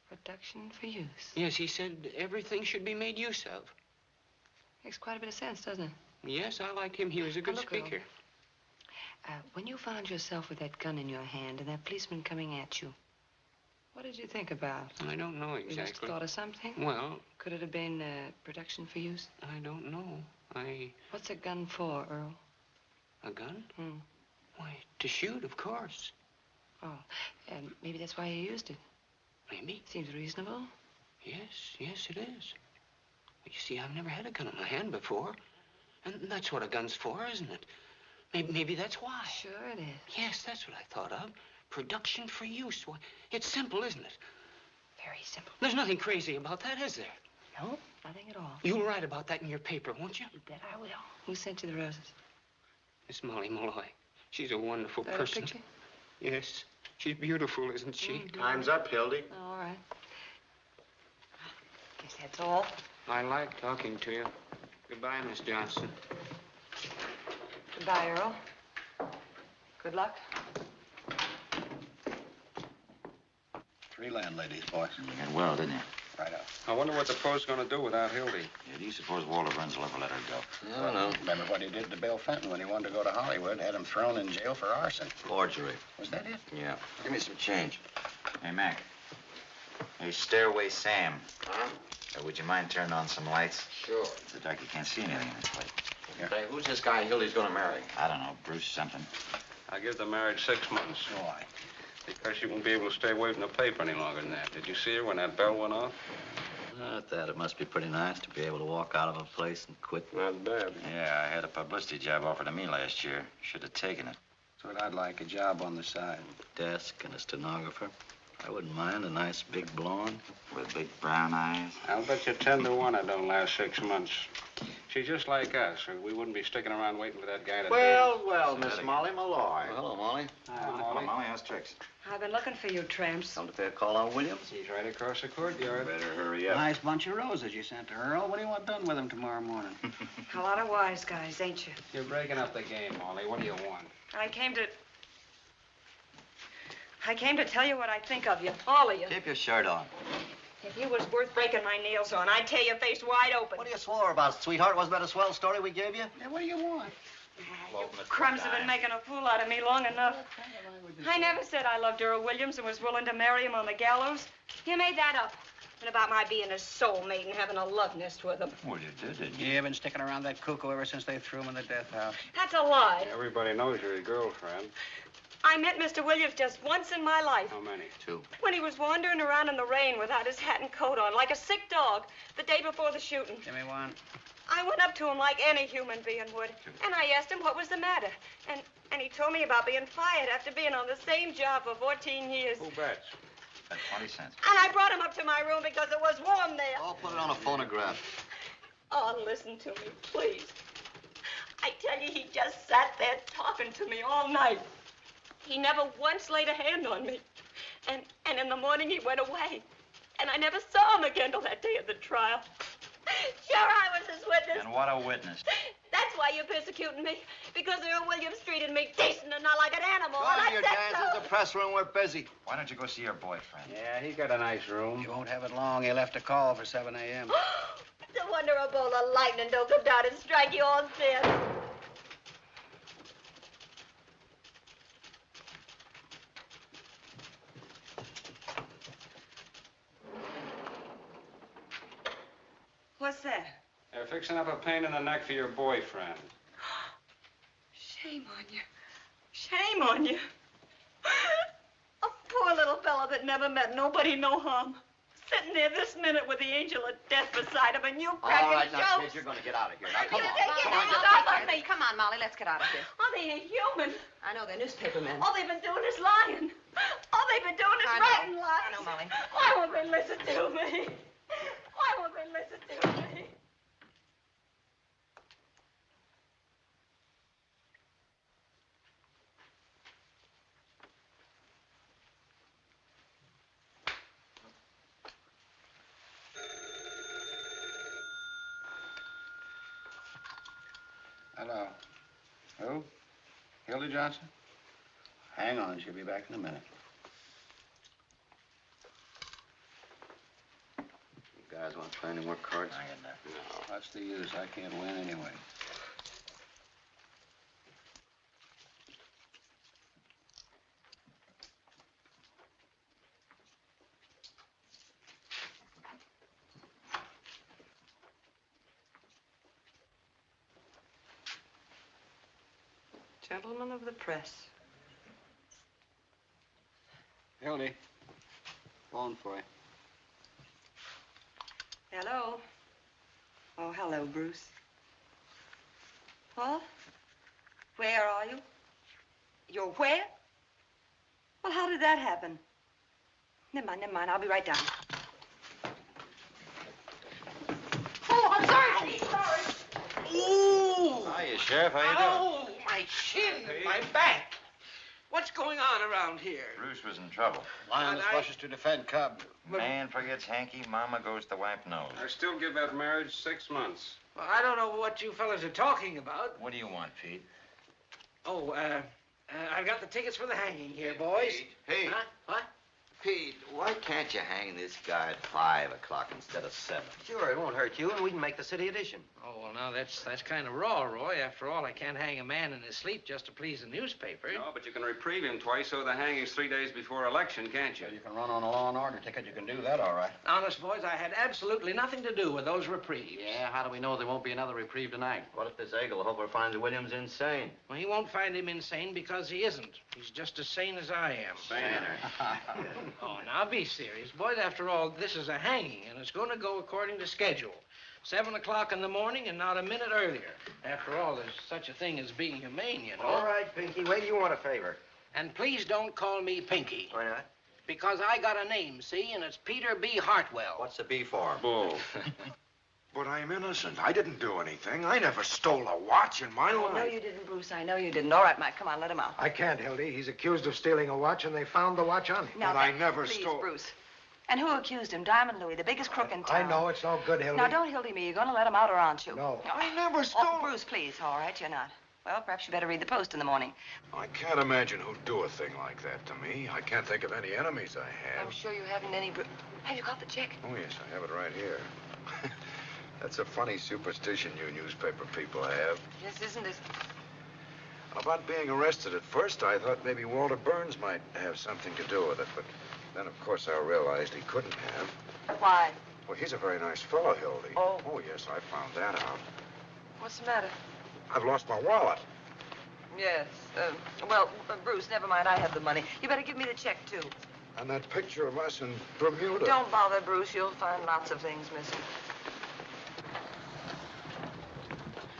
Production for use? Yes, he said everything should be made use of. Makes quite a bit of sense, doesn't it? Yes, I liked him. He was a good Look, speaker. When you found yourself with that gun in your hand and that policeman coming at you, what did you think about? I don't know exactly. You must have thought of something? Well... Could it have been production for use? I don't know. What's a gun for, Earl? A gun? Hmm. Why, to shoot, of course. Oh, maybe that's why you used it. Maybe. Seems reasonable. Yes, it is. You see, I've never had a gun in my hand before. And that's what a gun's for, isn't it? Maybe that's why. Sure it is. Yes, that's what I thought of. Production for use. Why, it's simple, isn't it? Very simple. There's nothing crazy about that, is there? No, nothing at all. You'll write about that in your paper, won't you? You bet I will. Who sent you the roses? Miss Molly Malloy. She's a wonderful That a person. picture? Yes. She's beautiful, isn't she? Mm-hmm. Time's up, Hildy. All right. Guess that's all. I like talking to you. Goodbye, Miss Johnson. Goodbye, Earl. Good luck. 3 landladies, boy. You did well, didn't you? Right up. I wonder what the post's going to do without Hildy. Yeah, do you suppose Walter Burns will ever let her go? I don't know. Remember what he did to Bill Fenton when he wanted to go to Hollywood? Had him thrown in jail for arson. Forgery. Was that it? Yeah. Give me some change. Hey, Mac. Hey, Stairway Sam. Huh? Would you mind turning on some lights? Sure. It's the dark. You can't see anything in this place. Say, who's this guy Hildy's gonna marry? I don't know. Bruce something. I give the marriage 6 months. Why? Because she won't be able to stay away from the paper any longer than that. Did you see her when that bell went off? Not that. It must be pretty nice to be able to walk out of a place and quit. Not bad. Yeah, I had a publicity job offered to me last year. Should have taken it. That's what I'd like, a job on the side. Desk and a stenographer. I wouldn't mind a nice big blonde. With big brown eyes. I'll bet you 10 to 1 it don't last 6 months. She's just like us, or we wouldn't be sticking around waiting for that guy to Well, Miss Molly Malloy. Well, hello, Molly. Hello, Molly. How's tricks? I've been looking for you, tramps. Come to pay a call on Williams? He's right across the courtyard. Better hurry up. Nice bunch of roses you sent to Earl. What do you want done with them tomorrow morning? A lot of wise guys, ain't you? You're breaking up the game, Molly. What do you want? I came to tell you what I think of you, all of you. Keep your shirt on. If you was worth breaking my nails on, I'd tear your face wide open. What are you swore about, sweetheart? Wasn't that a swell story we gave you? Yeah, what do you want? You crumbs have been making a fool out of me long enough. I never said I loved Earl Williams and was willing to marry him on the gallows. You made that up. And about my being his soulmate and having a love nest with him. Well, you did, didn't you? You've been sticking around that cuckoo ever since they threw him in the death house. That's a lie. Everybody knows you're his girlfriend. I met Mr. Williams just once in my life. How many? 2. When he was wandering around in the rain without his hat and coat on, like a sick dog, the day before the shooting. Give me one. I went up to him like any human being would, and I asked him what was the matter. And he told me about being fired after being on the same job for 14 years. Who bets? At 20 cents. And I brought him up to my room because it was warm there. I'll put it on a phonograph. Oh, listen to me, please. I tell you, he just sat there talking to me all night. He never once laid a hand on me. And in the morning, he went away. And I never saw him again till that day of the trial. Sure, I was his witness. And what a witness. That's why you're persecuting me. Because Earl Williams treated me decent and not like an animal. Go and on, I your said dance. so. There's a press room. We're busy. Why don't you go see your boyfriend? Yeah, he got a nice room. You won't have it long. He left a call for 7 a.m. No wonder a bolt of lightning don't come down and strike you all dead. What's that? They're fixing up a pain in the neck for your boyfriend. Shame on you. Shame on you. A poor little fella that never met nobody no harm. Sitting there this minute with the angel of death beside him, and you cracking All right, now, jokes. kid, you're gonna get out of here. Now, You come on. take Come it on, out. get Stop back with there. me. Come on, Molly, let's get out of here. Oh, they ain't human. I know, they're newspapermen. All they've been doing is lying. All they've been doing is I know. writing lies. I know, Molly. Why won't they listen to me? Why won't they listen to me? Hello. Who? Hildy Johnson? Hang on, she'll be back in a minute. You guys want to play any more cards? I get that. No, what's the use? I can't win anyway. Gentlemen of the press. Hildy, phone for you. Hello? Oh, hello, Bruce. What? Where are you? You're where? Well, how did that happen? Never mind. I'll be right down. Oh, I'm sorry. Ooh! Hiya, Sheriff. How you doing? Oh, my chin, my back. What's going on around here? Bruce was in trouble. Lioness rushes to defend Cub. Man forgets hanky, mama goes to wipe nose. I still give that marriage 6 months. Well, I don't know what you fellas are talking about. What do you want, Pete? Oh, I've got the tickets for the hanging here, boys. Hey. Huh? What? Pete, why can't you hang this guy at 5 o'clock instead of 7? Sure, it won't hurt you, and we can make the city edition. Oh, well, now, that's kind of raw, Roy. After all, I can't hang a man in his sleep just to please the newspaper. No, but you can reprieve him twice so the hanging's 3 days before election, can't you? Well, you can run on a law and order ticket. You can do that, all right. Honest, boys, I had absolutely nothing to do with those reprieves. Yeah, how do we know there won't be another reprieve tonight? What if this Eaglehopper finds Williams insane? Well, he won't find him insane because he isn't. He's just as sane as I am. Saner. Oh, now, be serious. Boys, after all, this is a hanging, and it's going to go according to schedule. 7 o'clock in the morning and not a minute earlier. After all, there's such a thing as being humane, you know. All right, Pinky, when do you want a favor? And please don't call me Pinky. Why not? Because I got a name, see, and it's Peter B. Hartwell. What's the B for? Bull. But I'm innocent. I didn't do anything. I never stole a watch in my life. No, you didn't, Bruce. I know you didn't. All right, Mike, come on, let him out. I can't, Hildy. He's accused of stealing a watch, and they found the watch on him. Now, But I never please, stole. Bruce. And who accused him? Diamond Louis, the biggest crook in town. I know, it's no good, Hildy. Now, don't Hildy me. You're going to let him out, or aren't you? No. I never stole. Oh, Bruce, please. All right, you're not. Well, perhaps you better read the Post in the morning. I can't imagine who'd do a thing like that to me. I can't think of any enemies I have. I'm sure you haven't any... Have you got the check? Oh, yes, I have it right here. That's a funny superstition you newspaper people have. Yes, isn't it? About being arrested at first, I thought maybe Walter Burns might have something to do with it, but then, of course, I realized he couldn't have. Why? Well, he's a very nice fellow, Hildy. Oh. Oh, yes, I found that out. What's the matter? I've lost my wallet. Yes. Well, Bruce, never mind. I have the money. You better give me the check, too. And that picture of us in Bermuda. Don't bother, Bruce. You'll find lots of things missing.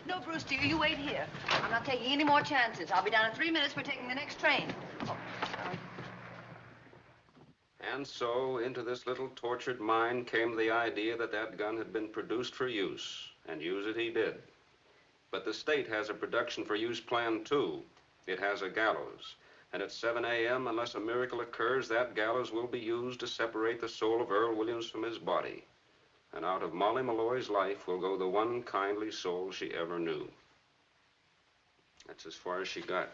No, Bruce, dear, you wait here. I'm not taking any more chances. I'll be down in 3 minutes. We're taking the next train. Oh, sorry. And so into this little tortured mind came the idea that that gun had been produced for use, and use it he did. But the state has a production for use plan, too. It has a gallows. And at 7 a.m., unless a miracle occurs, that gallows will be used to separate the soul of Earl Williams from his body. And out of Molly Malloy's life will go the one kindly soul she ever knew. That's as far as she got.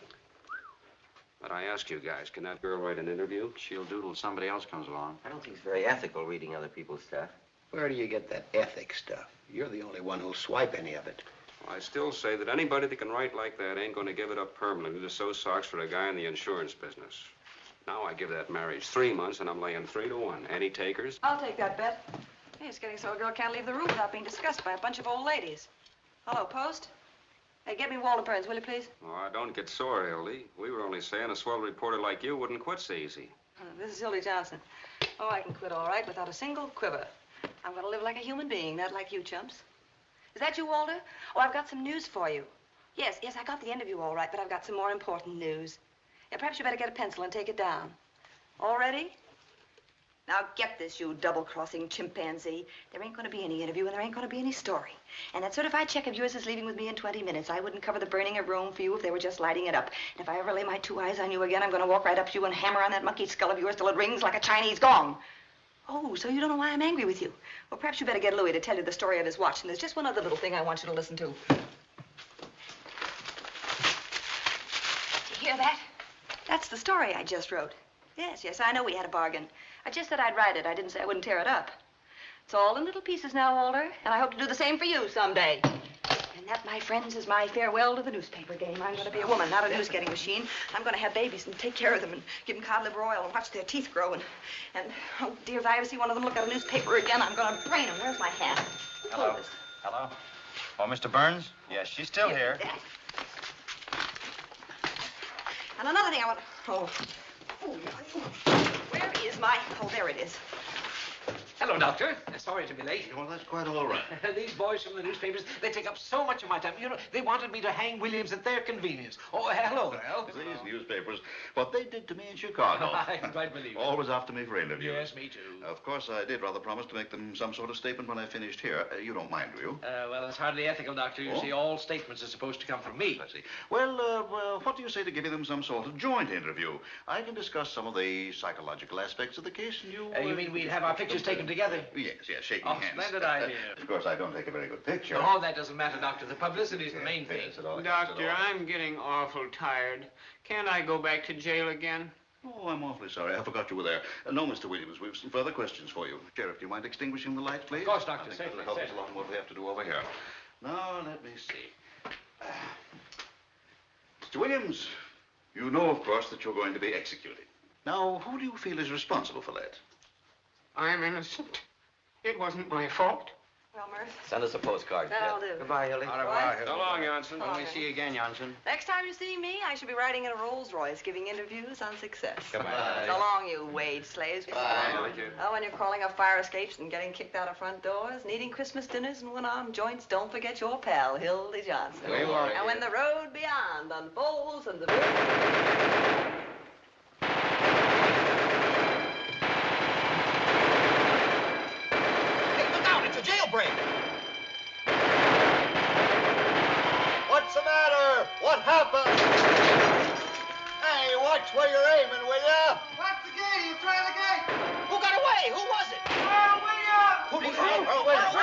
But I ask you guys, can that girl write an interview? She'll do till somebody else comes along. I don't think it's very ethical reading other people's stuff. Where do you get that ethics stuff? You're the only one who'll swipe any of it. I still say that anybody that can write like that ain't going to give it up permanently to sew socks for a guy in the insurance business. Now I give that marriage 3 months, and I'm laying 3 to 1. Any takers? I'll take that bet. Hey, it's getting so a girl can't leave the room without being discussed by a bunch of old ladies. Hello, Post. Hey, get me Walter Burns, will you, please? Oh, don't get sore, Hildy. We were only saying a swell reporter like you wouldn't quit so easy. This is Hildy Johnson. Oh, I can quit all right without a single quiver. I'm going to live like a human being, not like you chumps. Is that you, Walter? Oh, I've got some news for you. Yes, I got the interview all right, but I've got some more important news. Yeah, perhaps you better get a pencil and take it down. All ready? Now get this, you double-crossing chimpanzee. There ain't going to be any interview, and there ain't going to be any story. And that certified check of yours is leaving with me in 20 minutes. I wouldn't cover the burning of Rome for you if they were just lighting it up. And if I ever lay my 2 eyes on you again, I'm going to walk right up to you and hammer on that monkey skull of yours till it rings like a Chinese gong. Oh, so you don't know why I'm angry with you? Well, perhaps you better get Louis to tell you the story of his watch. And there's just one other little thing I want you to listen to. Did you hear that? That's the story I just wrote. Yes, I know we had a bargain. I just said I'd write it. I didn't say I wouldn't tear it up. It's all in little pieces now, Walter, and I hope to do the same for you someday. And that, my friends, is my farewell to the newspaper game. I'm going to be a woman, not a news-getting machine. I'm going to have babies and take care of them and give them cod liver oil and watch their teeth grow. And oh, dear, if I ever see one of them look at a newspaper again, I'm going to brain them. Where's my hat? Hello. Hello? Oh, Mr. Burns? Yes, she's still here. And another thing I want to... Oh, where is my... Oh, there it is. Hello, Doctor. Sorry to be late. Well, that's quite all right. These boys from the newspapers, they take up so much of my time. You know, they wanted me to hang Williams at their convenience. Oh, hello, Al. These newspapers, what they did to me in Chicago. I can quite believe it. Always after me for interviews. Yes, me too. Of course, I did rather promise to make them some sort of statement when I finished here. You don't mind, do you? Well, it's hardly ethical, Doctor. You see, all statements are supposed to come from me. I see. Well, what do you say to giving them some sort of joint interview? I can discuss some of the psychological aspects of the case, and you... You mean we'd have our pictures taken together? Yes, shaking hands. Splendid idea. Of course, I don't take a very good picture. Oh, that doesn't matter, Doctor. The publicity's the main thing. Doctor, I'm getting awful tired. Can't I go back to jail again? Oh, I'm awfully sorry. I forgot you were there. No, Mr. Williams, we've some further questions for you. Sheriff, do you mind extinguishing the lights, please? Of course, Doctor. I think Certainly, that'll help us certainly. along what we have to do over here. Now, let me see. Mr. Williams, you know, of course, that you're going to be executed. Now, who do you feel is responsible for that? I'm innocent. It wasn't my fault. Well, Murph, Send us a postcard. that'll do. Goodbye, Hildy. Au revoir, Hildy. So long, Johnson. When we see you again, Johnson. Next time you see me, I shall be riding in a Rolls Royce giving interviews on success. Goodbye. So long, you wage slaves. Bye. Oh, when you're crawling up fire escapes and getting kicked out of front doors, needing Christmas dinners and one-arm joints, don't forget your pal, Hildy Johnson. We won't. And when the road beyond unfolds and the... Hey, look out! It's a jailbreak! What's the matter? What happened? Hey, watch where you're aiming, will ya? Lock the gate. He's trying the gate. Who got away? Who was it? Earl Williams! Who did Earl Williams.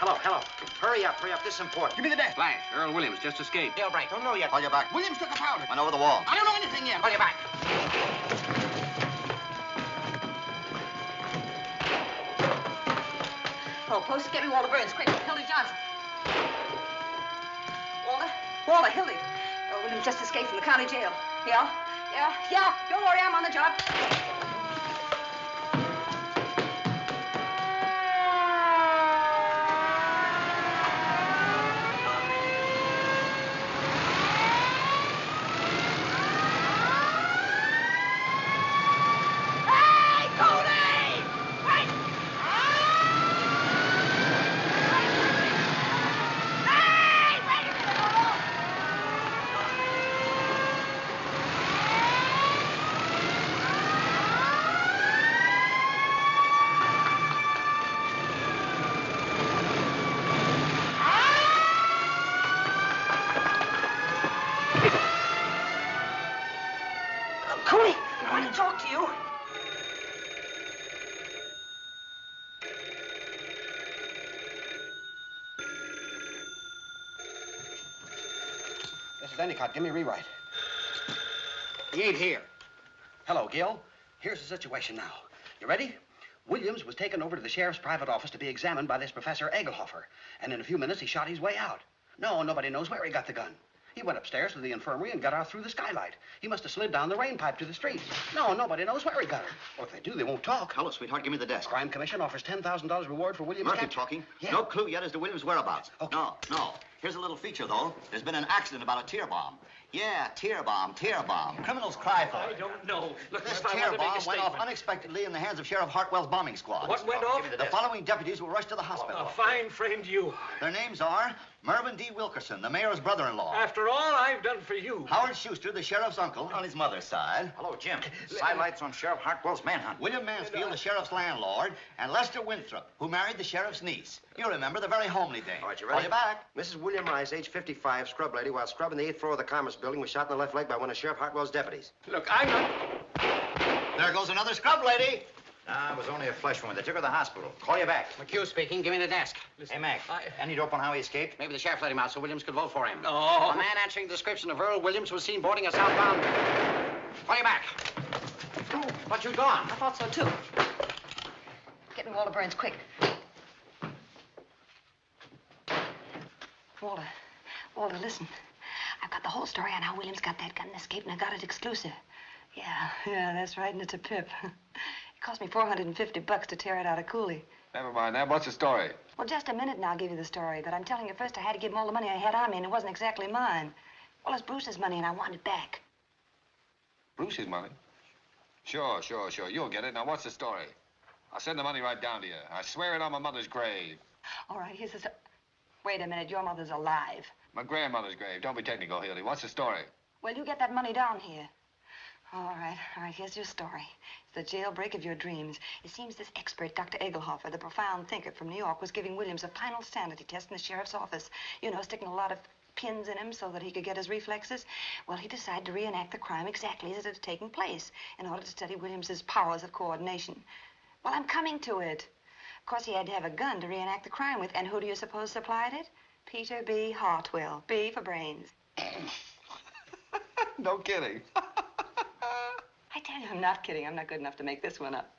Hello. Hurry up. This is important. Give me the desk. Flash. Earl Williams just escaped. Jailbreak. Don't know yet. Call you back. Williams took a powder. Went over the wall. I don't know anything yet. Call you back. Oh, post, get me Walter Burns, quick. Hildy Johnson. Walter, Hildy. Earl Williams just escaped from the county jail. Yeah. Don't worry, I'm on the job. Cooley, I want to talk to you. This is Endicott. Give me a rewrite. He ain't here. Hello, Gil. Here's the situation now. You ready? Williams was taken over to the sheriff's private office to be examined by this Professor Egelhofer. And in a few minutes, he shot his way out. No, nobody knows where he got the gun. He went upstairs to the infirmary and got out through the skylight. He must have slid down the rain pipe to the street. No, nobody knows where he got her. Or if they do, they won't talk. Hello, sweetheart. Give me the desk. Crime Commission offers $10,000 reward for Williams' Murphy capture. talking. Yeah. No clue yet as to Williams' whereabouts. Okay. No. Here's a little feature, though. There's been an accident about a tear bomb. Yeah, tear bomb. Criminals cry for it. I don't know. Look, This if I tear want to make a bomb went off statement. unexpectedly in the hands of Sheriff Hartwell's bombing squad. What went off? The following deputies will rush to the hospital. A fine friend you are. Their names are Mervyn D. Wilkerson, the mayor's brother-in-law. After all I've done for you. Howard Schuster, the sheriff's uncle, on his mother's side. Hello, Jim. Sidelights on Sheriff Hartwell's manhunt. William Mansfield, the sheriff's landlord, and Lester Winthrop, who married the sheriff's niece. You remember, the very homely dame. All right, you Call ready? you back. Mrs. William Rice, age 55, scrub lady, while scrubbing the 8th floor of the Commerce Building, was shot in the left leg by one of Sheriff Hartwell's deputies. Look, I'm not... There goes another scrub lady. Nah, it was only a flesh wound. They took her to the hospital. Call you back. McHugh speaking. Give me the desk. Hey, Mac. Any dope on how he escaped? Maybe the sheriff let him out so Williams could vote for him. No. A man answering the description of Earl Williams was seen boarding a southbound. Call you back. But you'd gone. I thought so, too. Get me Walter Burns, quick. Walter, listen. I've got the whole story on how Williams got that gun and escaped, and I got it exclusive. Yeah, that's right, and it's a pip. It cost me $450 to tear it out of Cooley. Never mind that. What's the story? Well, just a minute and I'll give you the story, but I'm telling you first I had to give him all the money I had on me, and it wasn't exactly mine. Well, it's Bruce's money, and I want it back. Bruce's money? Sure. You'll get it. Now, what's the story? I'll send the money right down to you. I swear it on my mother's grave. All right, here's the... Wait a minute, your mother's alive. My grandmother's grave. Don't be technical, Hildy. What's the story? Well, you get that money down here. All right, here's your story. It's the jailbreak of your dreams. It seems this expert, Dr. Egelhofer, the profound thinker from New York, was giving Williams a final sanity test in the sheriff's office. You know, sticking a lot of pins in him so that he could get his reflexes. Well, he decided to reenact the crime exactly as it had taken place in order to study Williams's powers of coordination. Well, I'm coming to it. Of course, he had to have a gun to reenact the crime with, and who do you suppose supplied it? Peter B. Hartwell. B for brains. No kidding. I tell you, I'm not kidding. I'm not good enough to make this one up.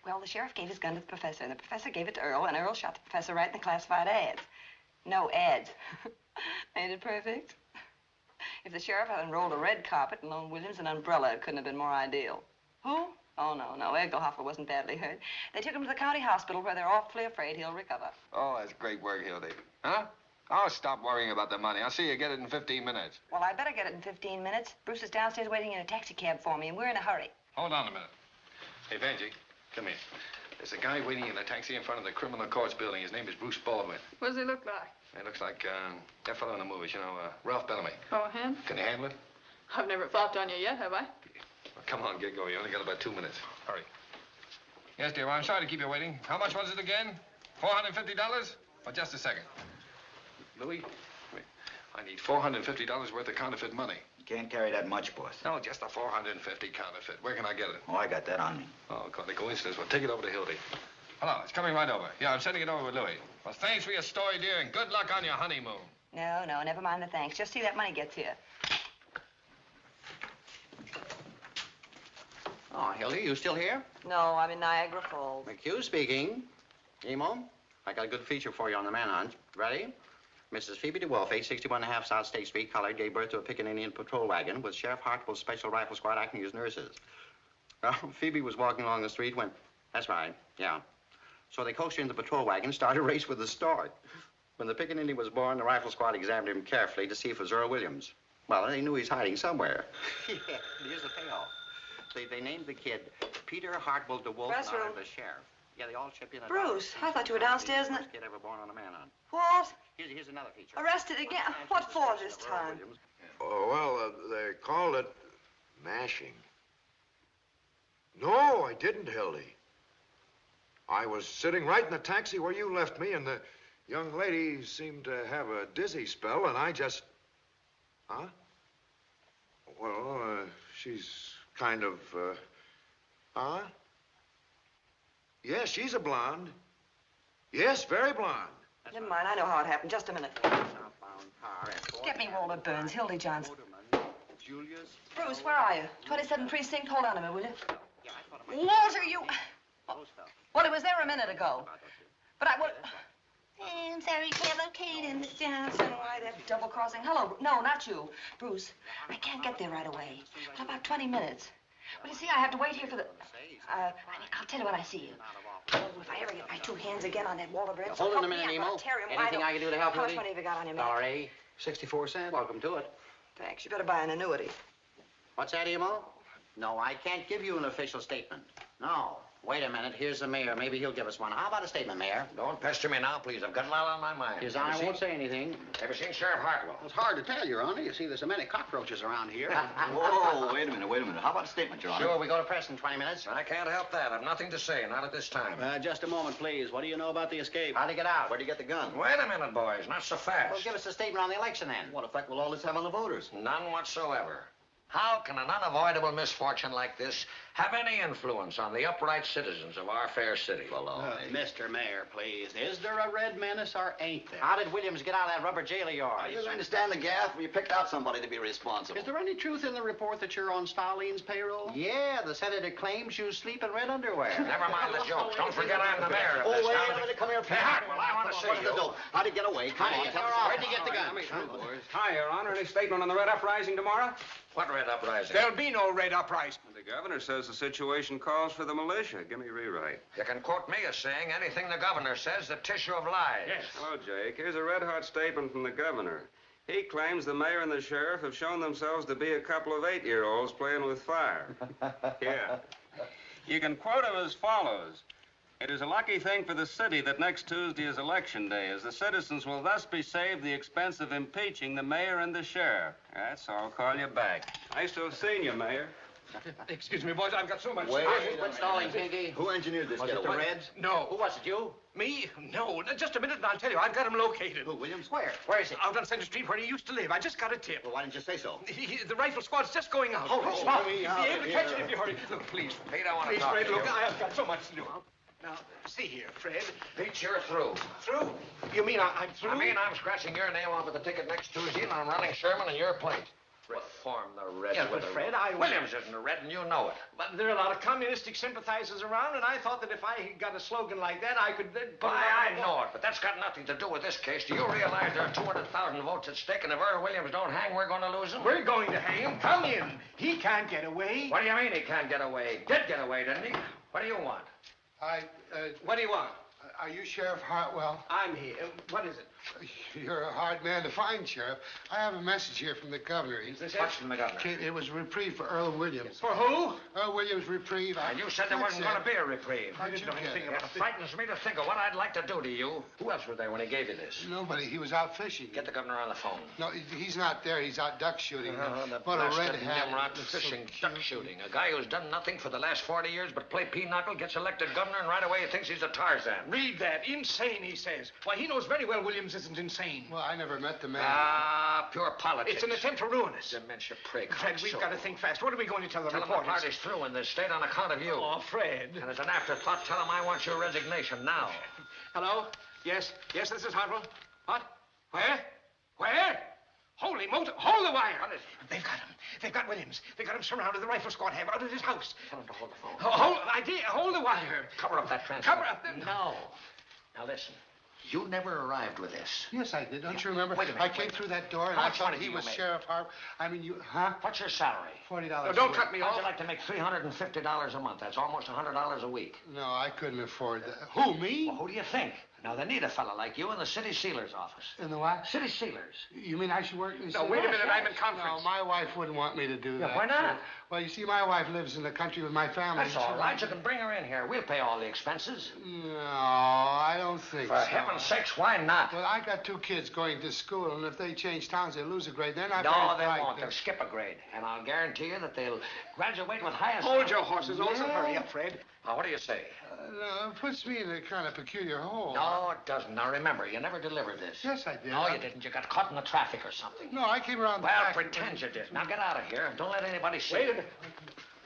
Well, the sheriff gave his gun to the professor, and the professor gave it to Earl, and Earl shot the professor right in the classified ads. No ads. Ain't it perfect? If the sheriff had unrolled a red carpet and loaned Williams an umbrella, it couldn't have been more ideal. Who? Oh, no. Egelhofer wasn't badly hurt. They took him to the county hospital where they're awfully afraid he'll recover. Oh, that's great work, Hildy. Huh? I'll stop worrying about the money. I'll see you get it in 15 minutes. Well, I better get it in 15 minutes. Bruce is downstairs waiting in a taxi cab for me, and we're in a hurry. Hold on a minute. Hey, Benji, come here. There's a guy waiting in a taxi in front of the criminal courts building. His name is Bruce Baldwin. What does he look like? He looks like that fellow in the movies, Ralph Bellamy. Oh, him? Can you handle it? I've never flopped on you yet, have I? Well, come on, get going. You only got about 2 minutes. Hurry. Yes, dear. Well, I'm sorry to keep you waiting. How much was it again? $450? Or just a second? Louis, wait. I need $450 worth of counterfeit money. You can't carry that much, boss. No, just a $450 counterfeit. Where can I get it? Oh, I got that on me. Oh, quite a coincidence. Well, take it over to Hildy. Hello, it's coming right over. Yeah, I'm sending it over with Louis. Well, thanks for your story, dear, and good luck on your honeymoon. No, never mind the thanks. Just see that money gets here. Oh, Hildy, you still here? No, I'm in Niagara Falls. McHugh speaking. Emo, I got a good feature for you on the manhunt. Ready? Mrs. Phoebe DeWolf, 861.5 South State Street, colored, gave birth to a picking Indian patrol wagon with Sheriff Hartwell's Special Rifle Squad acting as nurses. Well, Phoebe was walking along the street when... That's right, yeah. So they coaxed her in the patrol wagon, started a race with the start. When the picking Indian was born, the rifle squad examined him carefully to see if it was Earl Williams. Well, they knew he's hiding somewhere. Yeah, here's the payoff. They named the kid Peter Hartwell DeWolf, and the sheriff. Yeah, they all chipped in. Bruce, I thought you were downstairs in the... First kid ever born on a manhunt. What? Here's another feature. Arrested again? What for this time? Oh, well, they called it mashing. No, I didn't, Hildy. I was sitting right in the taxi where you left me, and the young lady seemed to have a dizzy spell, and I just... Huh? Well, she's kind of, Huh? Yes, she's a blonde. Yes, very blonde. Never mind, I know how it happened. Just a minute. Get me Walter Burns, Hildy Johnson. Bruce, where are you? 27 Precinct? Hold on a minute, will you? Walter, you... Well, he was there a minute ago. But I... Well... I'm sorry, can't locate him, Miss Johnson. Why, that double-crossing... Hello, no, not you. Bruce, I can't get there right away. What about 20 minutes? Well, you see, I have to wait here for the... I'll tell you when I see you. Oh, if I ever get my two hands again on that Walter Burns... Hold on a minute, Emo. Anything I can do to help, How much Hildy? money have you got on your man? Sorry, 64 cents. Welcome to it. Thanks. You better buy an annuity. What's that, Emo? No, I can't give you an official statement. No. Wait a minute. Here's the mayor. Maybe he'll give us one. How about a statement, Mayor? Don't pester me now, please. I've got a lot on my mind. His Honor won't say anything. Ever seen Sheriff Hartwell? It's hard to tell, Your Honor. You see, there's so many cockroaches around here. Whoa, wait a minute. How about a statement, Your Honor? Sure, we go to press in 20 minutes. I can't help that. I've nothing to say, not at this time. Just a moment, please. What do you know about the escape? How'd he get out? Where'd you get the gun? Wait a minute, boys. Not so fast. Well, give us a statement on the election, then. What effect will all this have on the voters? None whatsoever. How can an unavoidable misfortune like this have any influence on the upright citizens of our fair city? Mr. Mayor, please. Is there a red menace or ain't there? How did Williams get out of that rubber jail of yours? You understand the gaff? We picked out somebody to be responsible. Is there any truth in the report that you're on Stalin's payroll? Yeah, the senator claims you sleep in red underwear. Never mind the jokes. Don't forget I'm the mayor of this town. Wait a minute. Come here, Hey, Hartwell, I want to see you. How'd he get away? Come on, tell us. Where'd he get the gun? Hi, Your Honor. Any statement on the red uprising tomorrow? What red uprising? There'll be no red uprising. The governor says the situation calls for the militia. Give me a rewrite. You can quote me as saying anything the governor says, the tissue of lies. Yes. Hello, Jake. Here's a red-hot statement from the governor. He claims the mayor and the sheriff have shown themselves to be a couple of 8-year-olds playing with fire. Yeah. You can quote him as follows. It is a lucky thing for the city that next Tuesday is election day, as the citizens will thus be saved the expense of impeaching the mayor and the sheriff. That's all. Call you back. Nice to have seen you, Mayor. Excuse me, boys. I've got so much... Quit stalling, Pinky. Who engineered this Was it the Reds? No. Who was it, you? Me? No. Just a minute and I'll tell you. I've got him located. Who, Williams? Where? Where is he? Out on Center Street where he used to live. I just got a tip. Well, why didn't you say so? The rifle squad's just going out. Hold on. Stop. You'll be able to catch it if you hurry. Look, please. Pete, I want to Please, talk Fred, to look, you. I've got so much to do. Now, see here, Fred. Pete, you're through. Through? You mean I'm through? I mean I'm scratching your name off of the ticket next Tuesday, and I'm running Sherman in your plate. Reform the Reds Yeah, with but a Fred, rope. Williams isn't a Red, and you know it. But there are a lot of communistic sympathizers around, and I thought that if I got a slogan like that, I could then put it on I the know wall. it, but that's got nothing to do with this case. Do you realize there are 200,000 votes at stake, and if Earl Williams don't hang, we're going to lose him? We're going to hang him. Come in. He can't get away. What do you mean he can't get away? Did get away, didn't he? What do you want? What do you want? Are you Sheriff Hartwell? I'm here. What is it? You're a hard man to find, Sheriff. I have a message here from the governor. What's from the governor? It was reprieve for Earl Williams. For who? Earl Williams reprieve. And you said there wasn't going to be a reprieve. How'd you get it? It frightens me to think of what I'd like to do to you. Who else was there when he gave you this? Nobody. He was out fishing. Get the governor on the phone. No, he's not there. He's out duck shooting. The What a red blasted hat. nimrod fishing, duck shooting. A guy who's done nothing for the last 40 years but play pinochle gets elected governor, and right away he thinks he's a Tarzan. Read that. Insane, he says. Why, he knows very well Williams isn't insane. Well, I never met the man. Ah, pure politics. It's an attempt to ruin us. Dementia prig. Fred, we've got to think fast. What are we going to tell the Tell him the reporters? party's through in this state on account of you. Oh, Fred. And as an afterthought, tell him I want your resignation now. Hello? Yes, this is Hartwell. What? Where? Where? Holy motor! Hold the wire! What is it? They've got him. They've got Williams. They've got him surrounded. The rifle squad have out at his house. Tell him to hold the phone. Hold the wire. Cover up that transmitter. Cover up the... No. Now listen. You never arrived with this. Yes, I did. Don't you remember? Wait a minute. I came through that door and How I much thought money he do was you make? Sheriff Harp. I mean, you, huh? What's your salary? $40. No, don't cut me How'd off. you like to make $350 a month? That's almost $100 a week. No, I couldn't afford that. Who, me? Well, who do you think? Now, they need a fella like you in the city sealer's office. In the what? City sealers. You mean I should work in the No, city? wait a minute. Yes. I'm in conference. No, my wife wouldn't want me to do that. why not? Well, you see, my wife lives in the country with my family. That's all right. You can bring her in here. We'll pay all the expenses. No, I don't think For so. heaven's sakes, why not? Well, I got 2 kids going to school, and if they change towns, they lose a grade. They're not No, very they bright. won't. They'll skip a grade. And I'll guarantee you that they'll graduate with highest... Hold your horses, Olson. Yeah. Hurry up, Fred. Now, what do you say? No, it puts me in a kind of peculiar hole. No, it doesn't. Now, remember, you never delivered this. Yes, I did. No, you didn't. You got caught in the traffic or something. No, I came around the Well, back. pretend you did. Now, get out of here. Don't let anybody see Wait a you. minute.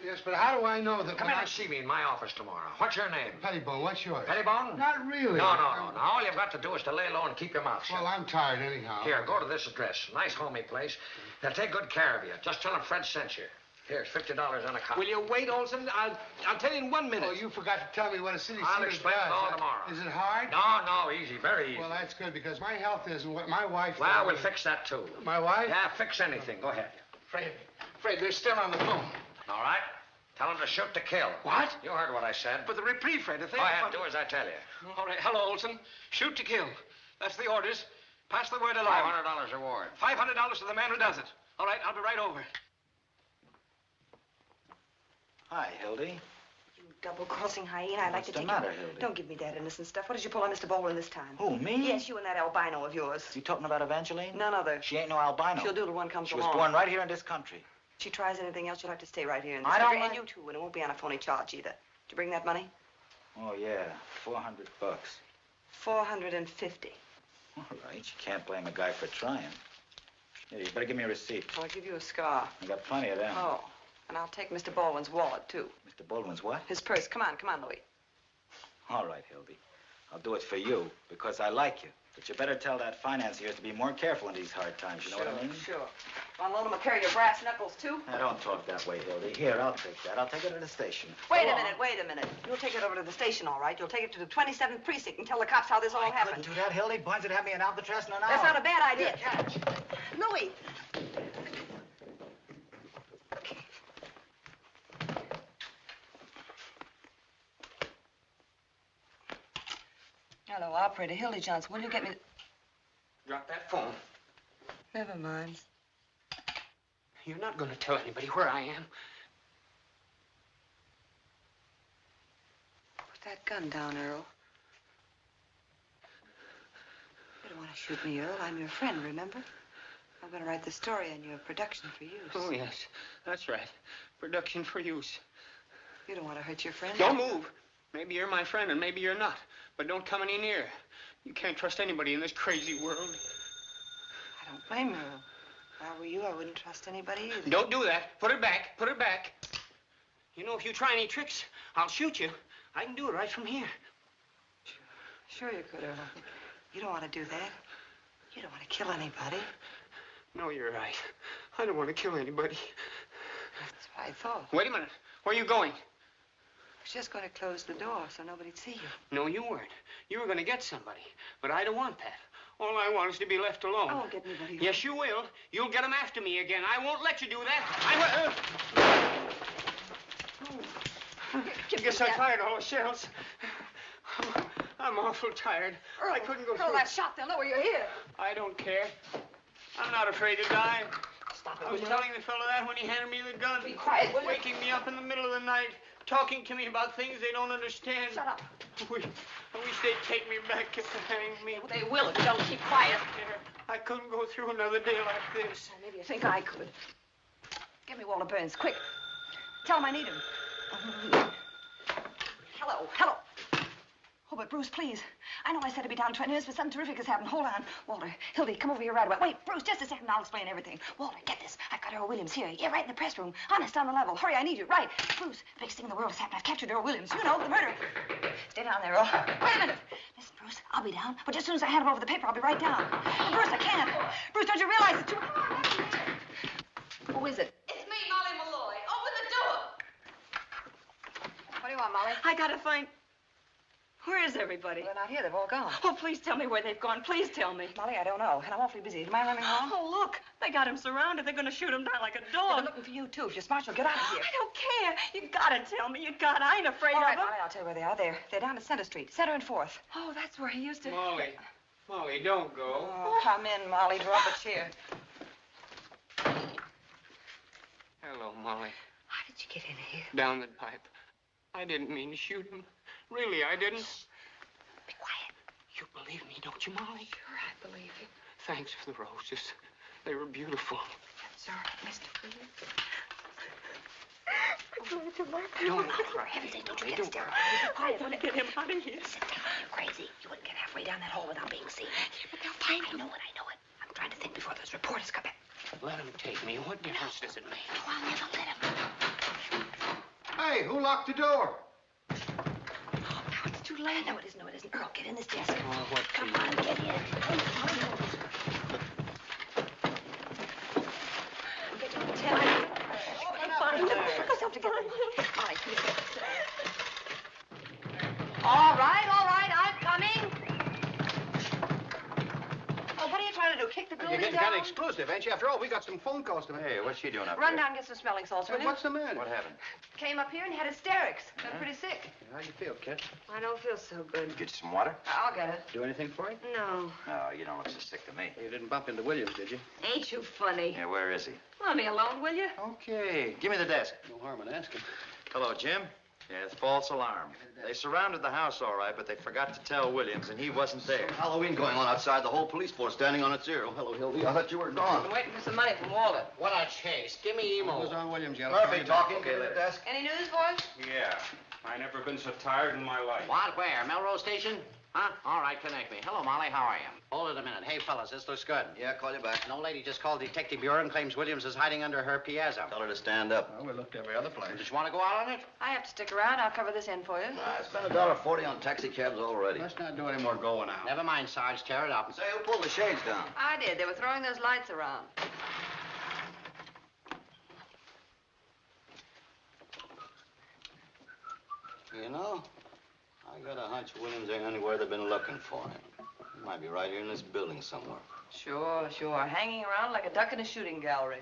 Yes, but how do I know that Come in and see me in my office tomorrow. What's your name? Pettibone, what's yours? Pettibone? Not really. No. Now, all you've got to do is to lay low and keep your mouth shut. Well, I'm tired anyhow. Here, go to this address. Nice, homey place. They'll take good care of you. Just tell them Fred sent you. Here's $50 on a copy. Will you wait, Olson? I'll tell you in 1 minute. Oh, you forgot to tell me what a city I'll sealer explain does. it all tomorrow. Is it hard? No, easy, very easy. Well, that's good, because my health isn't what my wife... Well, we'll fix that, too. My wife? Yeah, fix anything. Go ahead. Fred, they're still on the phone. All right? Tell them to shoot to kill. What? You heard what I said. But the reprieve, Fred, if they... Go ahead, do as I tell you. All right. Hello, Olson. Shoot to kill. That's the orders. Pass the word along. $500 reward. $500 to the man who does it. All right, I'll be right over. Hi, Hildy. You double-crossing hyena. I'd like What's to the take matter, you... Hildy? Don't give me that innocent stuff. What did you pull on Mr. Baldwin this time? Who, me? Yes, you and that albino of yours. You talking about Evangeline? None other. She ain't no albino. She'll do till one comes She was along. born right here in this country. If she tries anything else, you'll have to stay right here in this I don't country. mind. And you too, and it won't be on a phony charge either. Did you bring that money? Oh, yeah. $400. $450. All right. You can't blame a guy for trying. Here, you better give me a receipt. I'll give you a scar. I got plenty of them. Oh, and I'll take Mr. Baldwin's wallet, too. Mr. Baldwin's what? His purse. Come on, Louis. All right, Hildy. I'll do it for you, because I like you. But you better tell that financier to be more careful in these hard times, you know what I mean? Sure. Want to loan him a carry your brass knuckles, too? Now, don't talk that way, Hildy. Here, I'll take that. I'll take it to the station. Wait a minute. You'll take it over to the station, all right. You'll take it to the 27th precinct and tell the cops how this all happened. Couldn't do that, Hildy. Boys would have me in Alcatraz in an hour. That's not a bad idea. Here, catch. Louis. Hello, operator. Hildy Johnson. Will you get me... Drop that phone. Never mind. You're not going to tell anybody where I am. Put that gun down, Earl. You don't want to shoot me, Earl. I'm your friend, remember? I'm going to write the story on your production for use. Oh, yes. That's right. Production for use. You don't want to hurt your friend? Don't move. Maybe you're my friend and maybe you're not. But don't come any near. You can't trust anybody in this crazy world. I don't blame you, Earl. If I were you, I wouldn't trust anybody either. Don't do that. Put it back. Put it back. You know, if you try any tricks, I'll shoot you. I can do it right from here. Sure you could, Earl. You don't want to do that. You don't want to kill anybody. No, you're right. I don't want to kill anybody. That's what I thought. Wait a minute. Where are you going? I was just going to close the door so nobody'd see you. No, you weren't. You were going to get somebody. But I don't want that. All I want is to be left alone. I won't get anybody. Yes, you will. You'll get them after me again. I won't let you do that. I guess I fired all the shells. I'm awful tired. Earl, I couldn't go Earl, through. that shot, they'll know you're here. I don't care. I'm not afraid to die. Stop it, I was will you? telling the fellow that when he handed me the gun. Be quiet, will you? Waking me up in the middle of the night, talking to me about things they don't understand. Shut up. I wish they'd take me back and hang me. They will if you don't keep quiet. I couldn't go through another day like this. Maybe you think I could. Give me Walter Burns, quick. Tell him I need him. Hello, hello. Oh, but Bruce, please. I know I said to be down 20 minutes, but something terrific has happened. Hold on. Walter, Hildy, come over here right away. Wait, Bruce, just a second. I'll explain everything. Walter, get this. I've got Earl Williams here. Yeah, right in the press room. Honest, on the level. Hurry, I need you. Right. Bruce, the biggest thing in the world has happened. I've captured Earl Williams. You know, the murder. Stay down there, Earl. Wait a minute. Listen, Bruce, I'll be down, but just as soon as I hand him over the paper, I'll be right down. And Bruce, I can't. Bruce, don't you realize it's too... Who is it? It's me, Molly Malloy. Open the door. What do you want, Molly? I gotta find... Where is everybody? They're not here. They've all gone. Oh, please tell me where they've gone. Please tell me. Molly, I don't know, and I'm awfully busy. Do you mind running home? Oh, look. They got him surrounded. They're gonna shoot him down like a dog. They're looking for you, too. If you're smart, you'll get out of here. I don't care. You gotta tell me. You gotta. I ain't afraid All right, of them. Molly, I'll tell you where they are. They're down at Center Street. Center and 4th. Oh, that's where he used to... Molly, don't go. Oh, come in, Molly. Draw up a chair. Hello, Molly. How did you get in here? Down the pipe. I didn't mean to shoot him. Really, I didn't. Be quiet. You believe me, don't you, Molly? Sure, I believe you. Thanks for the roses. They were beautiful. That's all right, Mr. Williams. Don't For heaven's sake, don't you get hysterical. Be quiet. I want to get him out of here. Listen to me. You're crazy. You wouldn't get halfway down that hole without being seen. But they'll find you. I know it. I'm trying to think before those reporters come in. Let him take me. What difference does it make? No, I'll never let him. Hey, who locked the door? Now it's too late. No, it isn't. Earl, get in this desk. Oh, what Come on, get in. Get in the tent. Fine. Put yourself together. All right, please. All right. I'm coming. Oh, what are you trying to do? Kick the You're building getting down? kind of exclusive, ain't you? After all, we got some phone calls to make. Hey, what's she doing up Run there? down and get some smelling salts, will you? What's the matter? What happened? Came up here and had hysterics. I'm pretty sick. How you feel, kid? I don't feel so good. Get you some water? I'll get it. Do anything for you? No. No, you don't look so sick to me. You didn't bump into Williams, did you? Ain't you funny? Yeah, where is he? Let me alone, will you? Okay, give me the desk. No harm in asking. Hello, Jim. Yeah, it's false alarm. They surrounded the house all right, but they forgot to tell Williams, and he wasn't there. Halloween going on outside, the whole police force standing on its ear. Oh, hello, Hildy. I thought you were gone. I'm waiting for some money from Walter. What a chase. Give me emo. Who's on Williams yet? Murphy talking. Okay, later. Desk. Any news, boys? Yeah. I never been so tired in my life. What? Where? Melrose Station? Huh? All right, connect me. Hello, Molly. How are you? Hold it a minute. Hey, fellas, this looks good. Yeah, call you back. No lady just called Detective Bureau and claims Williams is hiding under her piazza. Tell her to stand up. Well, we looked every other place. Just want to go out on it? I have to stick around. I'll cover this end for you. I spent $1.40 on taxi cabs already. Let's not do any more going out. Never mind, Sarge. Tear it up. Say, who pulled the shades down? I did. They were throwing those lights around. You know, I got a hunch Williams ain't anywhere they've been looking for him. He might be right here in this building somewhere. Sure. Hanging around like a duck in a shooting gallery.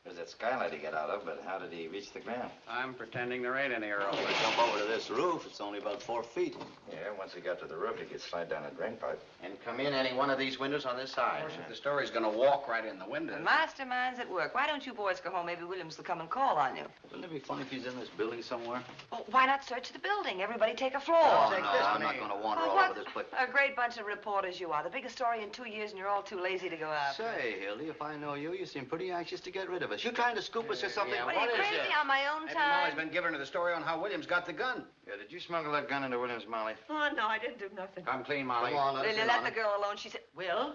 There's that skylight he got out of, but how did he reach the ground? I'm pretending there ain't any Earl. When I jump over to this roof, it's only about 4 feet. Yeah, once he got to the roof, he could slide down a drain pipe. And come in any one of these windows on this side. Of course, if the story's gonna walk right in the window. The mastermind's at work. Why don't you boys go home? Maybe Williams will come and call on you. Wouldn't it be funny if he's in this building somewhere? Well, why not search the building? Everybody take a floor. Oh, no, I'm not going to wander all over this place. A great bunch of reporters you are. The biggest story in 2 years, and you're all too lazy to go out. Say, Hildy, if I know you, you seem pretty anxious to get rid of us. You trying to scoop us or something? What are you, crazy on my own Maybe time? Molly's been giving her the story on how Williams got the gun. Yeah, did you smuggle that gun into Williams, Molly? Oh, no, I didn't do nothing. Come clean, Molly. Come on, Will you let the girl alone? She said, Will?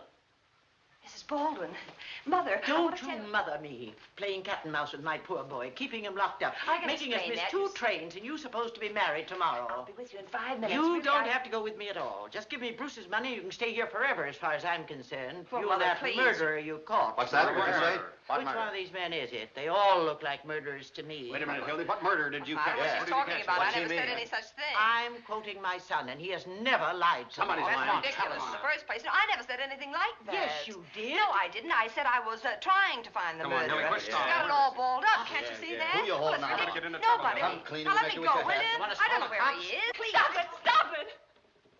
Mrs. Baldwin. Mother, Don't you mother me, playing cat and mouse with my poor boy, keeping him locked up, I can making us explain miss that. 2 trains, and you supposed to be married tomorrow. I'll be with you in 5 minutes. You Really, don't have to go with me at all. Just give me Bruce's money. You can stay here forever, as far as I'm concerned. Well, you Mother, and that please. murderer you caught. What's that? What did you say? Which one of these men is it? They all look like murderers to me. Wait a minute, Hildy. What murder did you catch? I was just talking about. I never said any such thing. I'm quoting my son, and he has never lied to me. That's ridiculous. In the first place, no, I never said anything like that. Yes, you did. No, I didn't. I said I was trying to find the Come on, murderer. Millie, quit She's stalling. got it all balled up. Can't you see that? Who you holding Well, on? it's Get into ridiculous. trouble Nobody. now. Come clean Now and let make me it go, with your will head. you? You wanna I don't know smoke where cops? he is. Please. Stop it! Stop it!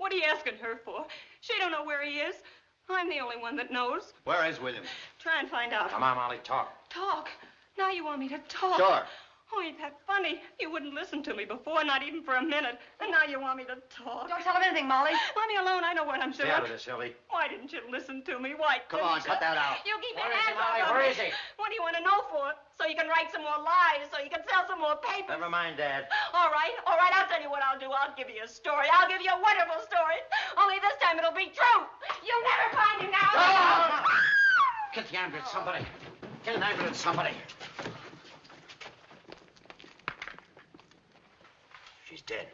What are you asking her for? She don't know where he is. I'm the only one that knows. Where is Williams? Try and find out. Come on, Molly, talk. Talk? Now you want me to talk? Sure. Oh, ain't that funny? You wouldn't listen to me before, not even for a minute. And now you want me to talk. Don't tell him anything, Molly. Let me alone. I know what I'm Stay doing. out of this, Hildy. Why didn't you listen to me? Why Come on, cut that out. You keep Where your is he, hands Molly? off Where me. is he? What do you want to know for? So you can write some more lies, so you can sell some more papers. Never mind, Dad. All right, I'll tell you what I'll do. I'll give you a story. I'll give you a wonderful story. Only this time it'll be true. You'll never find him now. Get the ambulance, somebody. Get an ambulance, somebody. She's dead.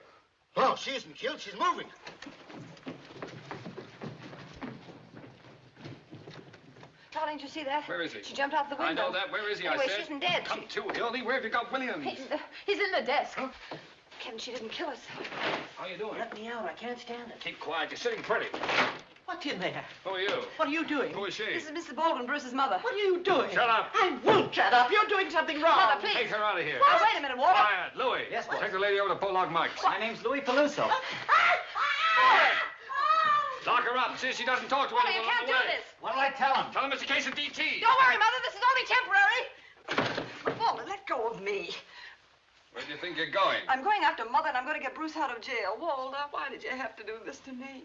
Oh, she isn't killed. She's moving. Darling, did you see that? Where is he? She jumped out the window. I know that. Where is he? Anyway, I said. she isn't dead. Come to, Hildy. Where have you got Williams? He's in the desk. Kevin, she didn't kill us. How you doing? Let me out. I can't stand it. Keep quiet. You're sitting pretty. What's in there? Who are you? What are you doing? Who is she? This is Mrs. Baldwin, Bruce's mother. What are you doing? Shut up. I won't shut up. You're doing something wrong. Mother, please. Take her out of here. Oh, wait a minute, Walter. Quiet. Louis. Yes, boss. Take the lady over to Pollock Mike's. My name's Louis Peluso. Lock her up. See if she doesn't talk to Walter, anyone you can't on the do way. this. What'll I tell him? Tell him it's a case of DT. Don't worry, Mother. This is only temporary. Walter, let go of me. Where do you think you're going? I'm going after Mother, and I'm going to get Bruce out of jail. Walter, why did you have to do this to me?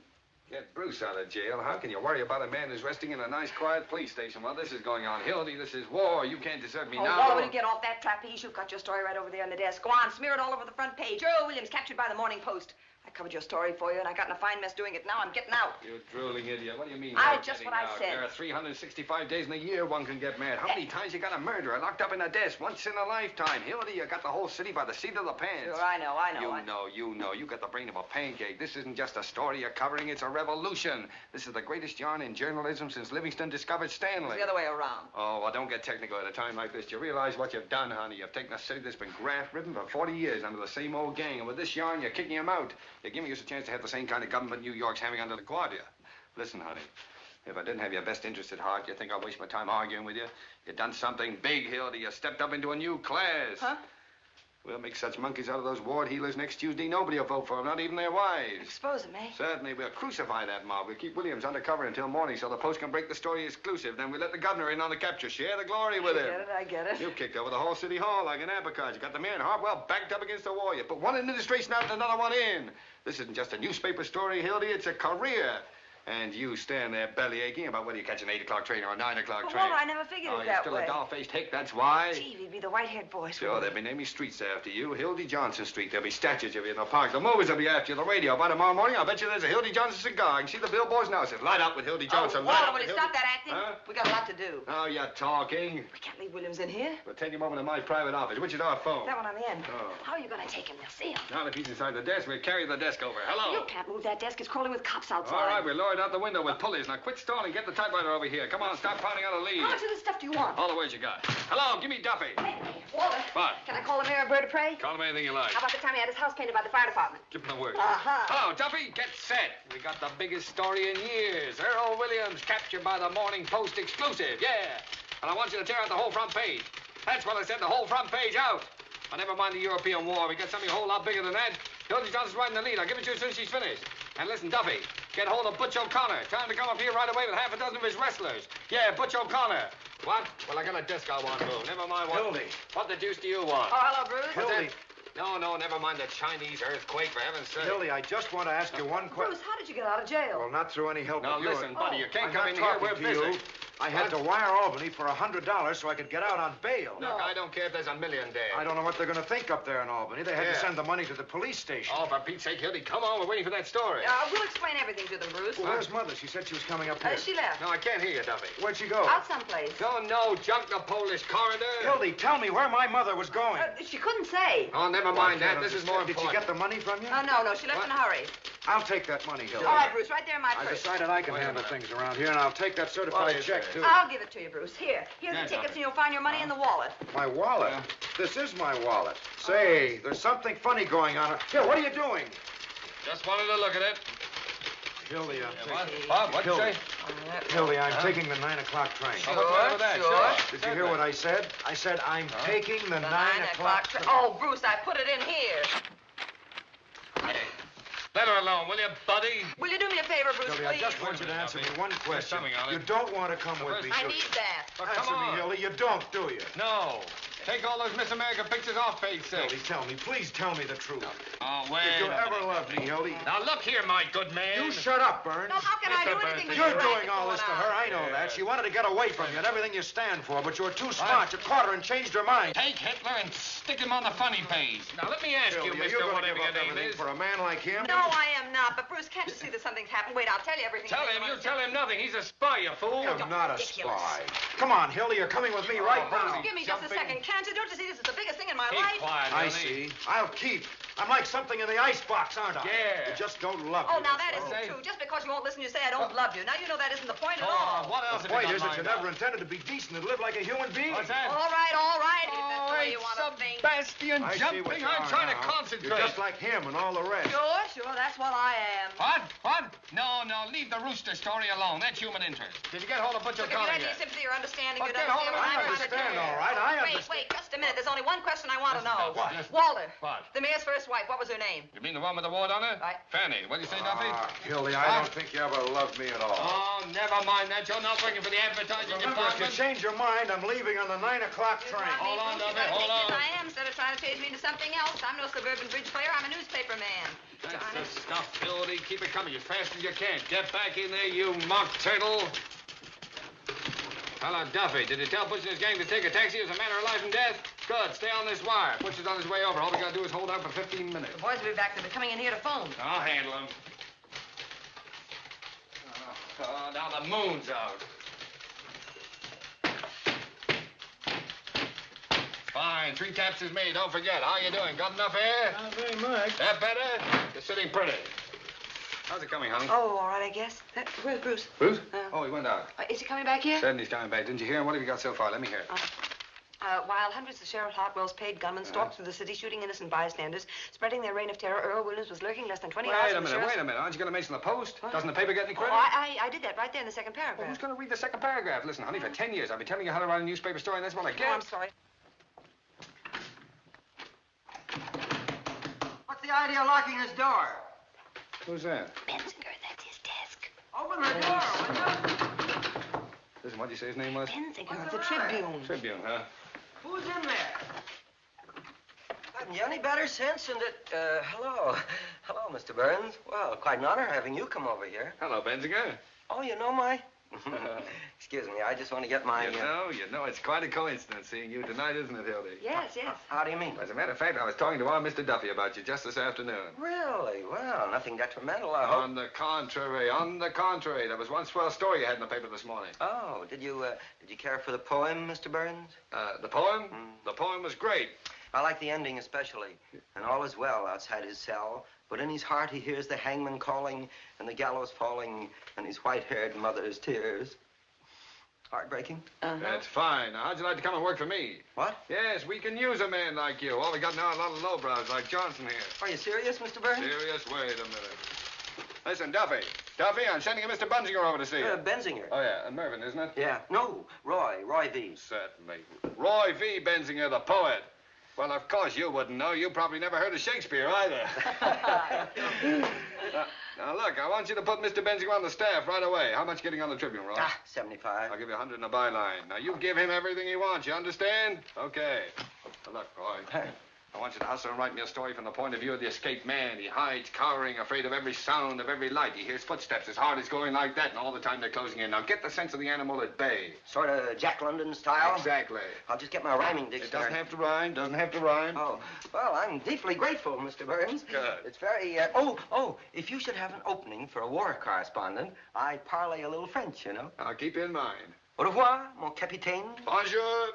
Get Bruce out of jail? How can you worry about a man who's resting in a nice, quiet police station while this is going on? Hildy, this is war. You can't desert me Oh, now. Walter, will you get off that trapeze? You've got your story right over there on the desk. Go on, smear it all over the front page. Earl Williams captured by the Morning Post. I covered your story for you, and I got in a fine mess doing it. Now I'm getting out. You drooling idiot. What do you mean? Just you're what I getting out? said. There are 365 days in a year one can get mad. How many times you got a murderer locked up in a desk? Once in a lifetime. Hildy, you got the whole city by the seat of the pants. Sure, I know. You know. You got the brain of a pancake. This isn't just a story you're covering. It's a revolution. This is the greatest yarn in journalism since Livingston discovered Stanley. It's the other way around. Oh, well, don't get technical at a time like this. Do you realize what you've done, honey? You've taken a city that's been graft-ridden for 40 years under the same old gang, and with this yarn, you're kicking him out. You're giving us a chance to have the same kind of government New York's having under LaGuardia. Listen, honey, if I didn't have your best interest at heart, you think I'd waste my time arguing with you? You've done something big, Hildy. You stepped up into a new class. Huh? We'll make such monkeys out of those ward healers next Tuesday. Nobody will vote for them, not even their wives. Expose him, eh? Certainly, we'll crucify that mob. We'll keep Williams undercover until morning so the Post can break the story exclusive. Then we'll let the governor in on the capture. Share the glory with him. I get it. You kicked over the whole city hall like an apricot. You got the man Hartwell backed up against the wall. You put one administration out and another one in. This isn't just a newspaper story, Hildy. It's a career. And you stand there belly aching about whether you catch an 8 o'clock train or a 9 o'clock Well, train. Walter, I never figured it you're that still way. a doll-faced hick, that's why. Gee, we'd be the white-haired boys. Sure, they'll be naming streets after you. Hildy Johnson Street. There'll be statues of you in the park. The movies will be after you. The radio. By tomorrow morning, I'll bet you there's a Hildy Johnson cigar. You can see the billboards now. It says, light up with Hildy Johnson. Oh, light Walter, up will with you Hildy... stop that acting? Huh? We got a lot to do. Oh, you're talking. We can't leave Williams in here. We'll take him over to my private office. Which is our phone? That one on the end. Oh. How are you going to take him? You'll see him. Now, if he's inside the desk, we'll carry the desk over. Hello. You can't move that desk. It's crawling with cops outside. All right, we'll lower it out the window with pulleys. Now, quit stalling. Get the typewriter over here. Come on, stop pounding out a lead. How much of this stuff do you want? All the words you got. Hello, give me Duffy. Hey, Walter. What? Can I call him Mayor Bird of Prey? Call him anything you like. How about the time he had his house painted by the fire department? Give him the word. Uh-huh. Hello, Duffy. Get set. We got the biggest story in years. Earl Williams captured by the Morning Post exclusive. Yeah. And I want you to tear out the whole front page. That's what I said, the whole front page out. Oh, never mind the European war. We got something a whole lot bigger than that. Hildy Johnson's right in the lead. I'll give it to you as soon as she's finished. And listen, Duffy, get hold of Butch O'Connor. Tell him to come up here right away with half a dozen of his wrestlers. Yeah, Butch O'Connor. What? Well, I got a desk I want to move. Never mind what... Hildy. What the deuce do you want? Oh, hello, Bruce. What's Hildy. that? No, never mind the Chinese earthquake, for heaven's sake. Hildy, I just want to ask you one question. Bruce, how did you get out of jail? Well, not through any help Now, of yours. listen, buddy, you can't I'm come not in here. talking We're to busy. you. I had to wire Albany for $100 so I could get out on bail. Look, I don't care if there's $1 million there. I don't know what they're going to think up there in Albany. They had to send the money to the police station. Oh, for Pete's sake, Hildy, come on. We're waiting for that story. We'll explain everything to them, Bruce. Well, where's Mother? She said she was coming up here. She left. No, I can't hear you, Duffy. Where'd she go? Out someplace. No, junk the Polish corridor. Hildy, tell me where my mother was going. She couldn't say. Oh, never mind that. This is more important. Did she get the money from you? No, she left in a hurry. I'll take that money, Hildy. All right, Bruce, right there in my I purse. decided I can handle things around here, and I'll take that certified check, too. I'll give it to you, Bruce. Here's the tickets, and you'll find your money in the wallet. My wallet? This is my wallet. Say, there's something funny going on. Here, what are you doing? Just wanted to look at it. Hildy, What'd you say? Hildy, I'm taking the 9 o'clock train. Sure. Did you hear what I said? I said I'm taking the 9 o'clock train. Oh, Bruce, I put it in here. Let her alone, will you, buddy? Will you do me a favor, Bruce, Hildy, please? I just want you to answer me one question. something on it. You don't want to come with me, I do you? need that. Answer me, Hildy. You don't, do you? No. Take all those Miss America pictures off page 6. Hildy, tell me. Please tell me the truth. Oh, wait. If you ever loved me, Hildy. Now, look here, my good man. You shut up, Burns. No, how can I do anything with You're you doing all this to her. I know that. She wanted to get away from you and everything you stand for, but you were too smart. You caught her and changed her mind. Take Hitler and stick him on the funny page. Now, let me ask you, Hildy, Mr. You're going to Whatever give your up name everything is. for a man like him? No, I am not. But, Bruce, can't you see that something's happened? Wait, I'll tell you everything. Tell him. You tell him nothing. He's a spy, you fool. I'm not a Ridiculous. spy. Come on, Hildy. You're coming with me right now. Give me just a second, can't you? Don't you see this is the biggest thing in my life? Quiet, I Hildy. see. I'll keep. I'm like something in the icebox, aren't I? Yeah. You just don't love Oh, me. now that's that all. isn't true. Just because you won't listen, you say I don't love you. Now you know that isn't the point at all. What else The have point you is that you got never intended to be decent and live like a human being. What's that? All right. If that's the way you want to think. Sebastian I see jumping. what you I'm are trying to now. concentrate. You're just like him and all the rest. Sure, that's what I am. What? No, leave the rooster story alone. That's human interest. Did you get hold of Butcher Look, if you Conner had any yet? sympathy or understanding, Well, you'd get hold understand of what it. I'm trying to understand, do. all right. I understand. Wait, just a minute. There's only one question I want to know. What? Walter. What? The mayor's first wife. What was her name? You mean the one with the wart on her? Right. Fanny. What did you say, Duffy? Hildy, I don't think you ever loved me at all. Oh, never mind that. You're not working for the advertising Remember, if you department. change your mind, I'm leaving on the 9 o'clock train. Hold on, Duffy. I Hold think on. I am, instead of trying to change me into something else. I'm no suburban bridge player. I'm a newspaper man. That's the stuff, Hildy. Keep it coming as fast as you can. Get back in there, you mock turtle. Hello, Duffy. Did you tell Butch and his gang to take a taxi as a matter of life and death? Good. Stay on this wire. Butch is on his way over. All we gotta do is hold out for 15 minutes. The boys will be back. They'll be coming in here to phone. I'll handle him. Oh, now the moon's out. Fine. 3 taps is me. Don't forget. How you doing? Got enough air? Not very much. That better? You're sitting pretty. How's it coming, honey? Oh, all right, I guess. Where's Bruce? Bruce? Oh, he went out. Is he coming back here? Said he's coming back. Didn't you hear him? What have you got so far? Let me hear it. While hundreds of Sheriff Hartwell's paid gunmen stalked through the city shooting innocent bystanders, spreading their reign of terror, Earl Williams was lurking less than 20 hours Wait a from the minute, sheriff's... wait a minute. Aren't you going to mention the Post? What? Doesn't the paper get any credit? I did that right there in the second Well, paragraph. who's going to read the second paragraph? Listen, honey, for 10 years I've been telling you how to write a newspaper story, and that's what I get. Oh, I'm sorry. What's the idea of locking his door? Who's that? Benzinger, that's his desk. Open the door, will you? Listen, what'd you say his name was? Benzinger of the Tribune. Tribune, huh? Who's in there? Haven't you any better sense than that... hello. Hello, Mr. Burns. Well, quite an honor having you come over here. Hello, Benzinger. Oh, you know my... Excuse me, I just want to get my... You know, it's quite a coincidence seeing you tonight, isn't it, Hildy? Yes. How do you mean? As a matter of fact, I was talking to our Mr. Duffy about you just this afternoon. Really? Well, nothing detrimental, I hope. On the contrary. There was one swell story you had in the paper this morning. Oh, did you care for the poem, Mr. Burns? The poem? The poem was great. I like the ending especially. And all is well outside his cell, but in his heart he hears the hangman calling and the gallows falling and his white-haired mother's tears. Heartbreaking? That's fine. Now, how'd you like to come and work for me? What? Yes, we can use a man like you. All we got now are a lot of lowbrows like Johnson here. Are you serious, Mr. Burns? Serious? Wait a minute. Listen, Duffy, I'm sending a Mr. Benzinger over to see you. Benzinger. Oh, yeah, Mervyn, isn't it? Yeah. No, Roy V. Certainly. Roy V. Benzinger, the poet. Well, of course you wouldn't know. You probably never heard of Shakespeare either. Now, look, I want you to put Mr. Benzinger on the staff right away. How much getting on the Tribune, Roy? 75. I'll give you 100 in a byline. Now, you give him everything he wants, you understand? Okay. Now, look, Roy, I I want you to hustle and write me a story from the point of view of the escaped man. He hides, cowering, afraid of every sound, of every light. He hears footsteps. His heart is going like that, and all the time they're closing in. Now get the sense of the animal at bay. Sort of Jack London style? Exactly. I'll just get my rhyming dictionary. It doesn't have to rhyme, doesn't have to rhyme. Oh, well, I'm deeply grateful, Mr. Burns. Good. It's very, if you should have an opening for a war correspondent, I parlay a little French, you know. I'll keep you in mind. Au revoir, mon capitaine. Bonjour.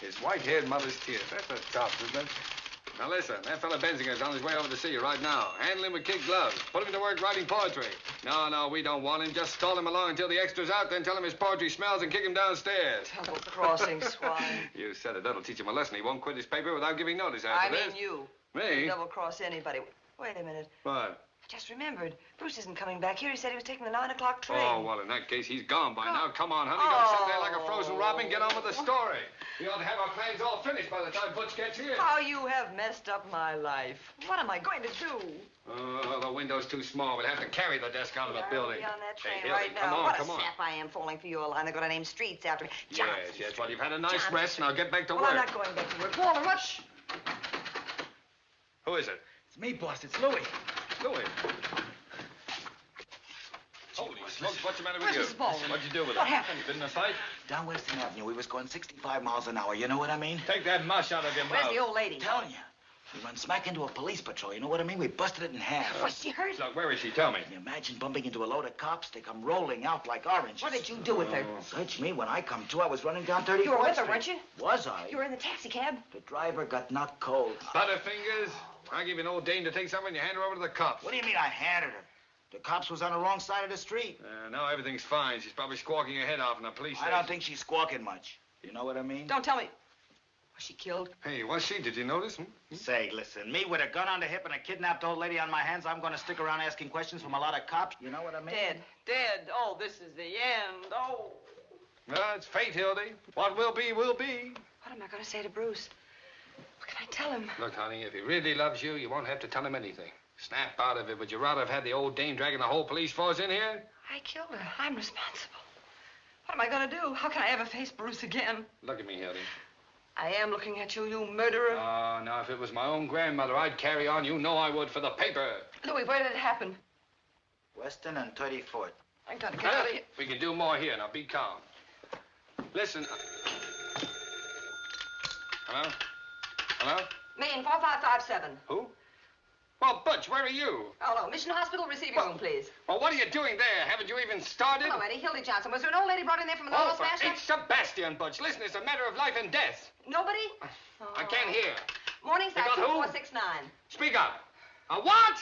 His white-haired mother's tears. That's a tough, isn't it? Now listen, that fella Benzinger's on his way over to see you right now. Handle him with kid gloves. Put him to work writing poetry. No, we don't want him. Just stall him along until the extra's out, then tell him his poetry smells and kick him downstairs. Double-crossing swine. You said it. That'll teach him a lesson. He won't quit his paper without giving notice after this. I mean you. Me? Double-cross anybody. Wait a minute. What? I just remembered. Bruce isn't coming back here. He said he was taking the 9 o'clock train. Oh, well, in that case, he's gone by now. Come on, honey. Don't sit there like a frozen robin. Get on with the story. We ought to have our plans all finished by the time Butch gets here. How you have messed up my life. What am I going to do? Oh, the window's too small. We'll have to carry the desk out of the building. I'll be on that train Hey, right Hildy, now. come on. What a sap I am falling for you a line. They're going to name streets after me. Yes. Well, you've had a nice rest. Now get back to Well, work. I'm not going back to work. Walter, what? Who is it? It's me, boss. It's Louie. Louie. Holy smokes, what's the matter with Where's you? Mrs. Baldwin? What'd you do with What her? happened? Been in a fight? Down Western Avenue, we was going 65 miles an hour. You know what I mean? Take that mush out of your Where's mouth. the old lady? Telling you. We run smack into a police patrol. You know what I mean? We busted it in half. Was she hurt? Look, where is she? Tell me. Can you imagine bumping into a load of cops? They come rolling out like oranges. What did you do with her? Search me. When I come to, I was running down 34th You were with her, Street. weren't you? Was I? You were in the taxi cab? The driver got knocked cold. Butterfingers. I give you an old dame to take something and you hand her over to the cops. What do you mean I handed her? The cops was on the wrong side of the street. Now everything's fine. She's probably squawking her head off in the police I station. don't think she's squawking much. You know what I mean? Don't tell me. Was she killed? Hey, was she? Did you notice? Say, listen, me with a gun on the hip and a kidnapped old lady on my hands, I'm going to stick around asking questions from a lot of cops. You know what I mean? Dead. Oh, this is the end. Oh. Well, it's fate, Hildy. What will be, will be. What am I going to say to Bruce? What can I tell him? Look, honey, if he really loves you, you won't have to tell him anything. Snap out of it. Would you rather have had the old dame dragging the whole police force in here? I killed her. I'm responsible. What am I going to do? How can I ever face Bruce again? Look at me, Hildy. I am looking at you, you murderer. Now, if it was my own grandmother, I'd carry on. You know I would for the paper. Louis, where did it happen? Western and 34th. I gotta get out of here. We can do more here. Now, be calm. Listen. Hello? Hello? Main 4557. Who? Well, Butch, where are you? Hello, Mission Hospital receiving room, please. Well, what are you doing there? Haven't you even started? Hello, Eddie. Hildy Johnson. Was there an old lady brought in there from an Oh, auto for smash? H. Sebastian, Butch. Listen, it's a matter of life and death. Nobody? I can't hear. Morning, You got side who? 2469. Speak up. A what?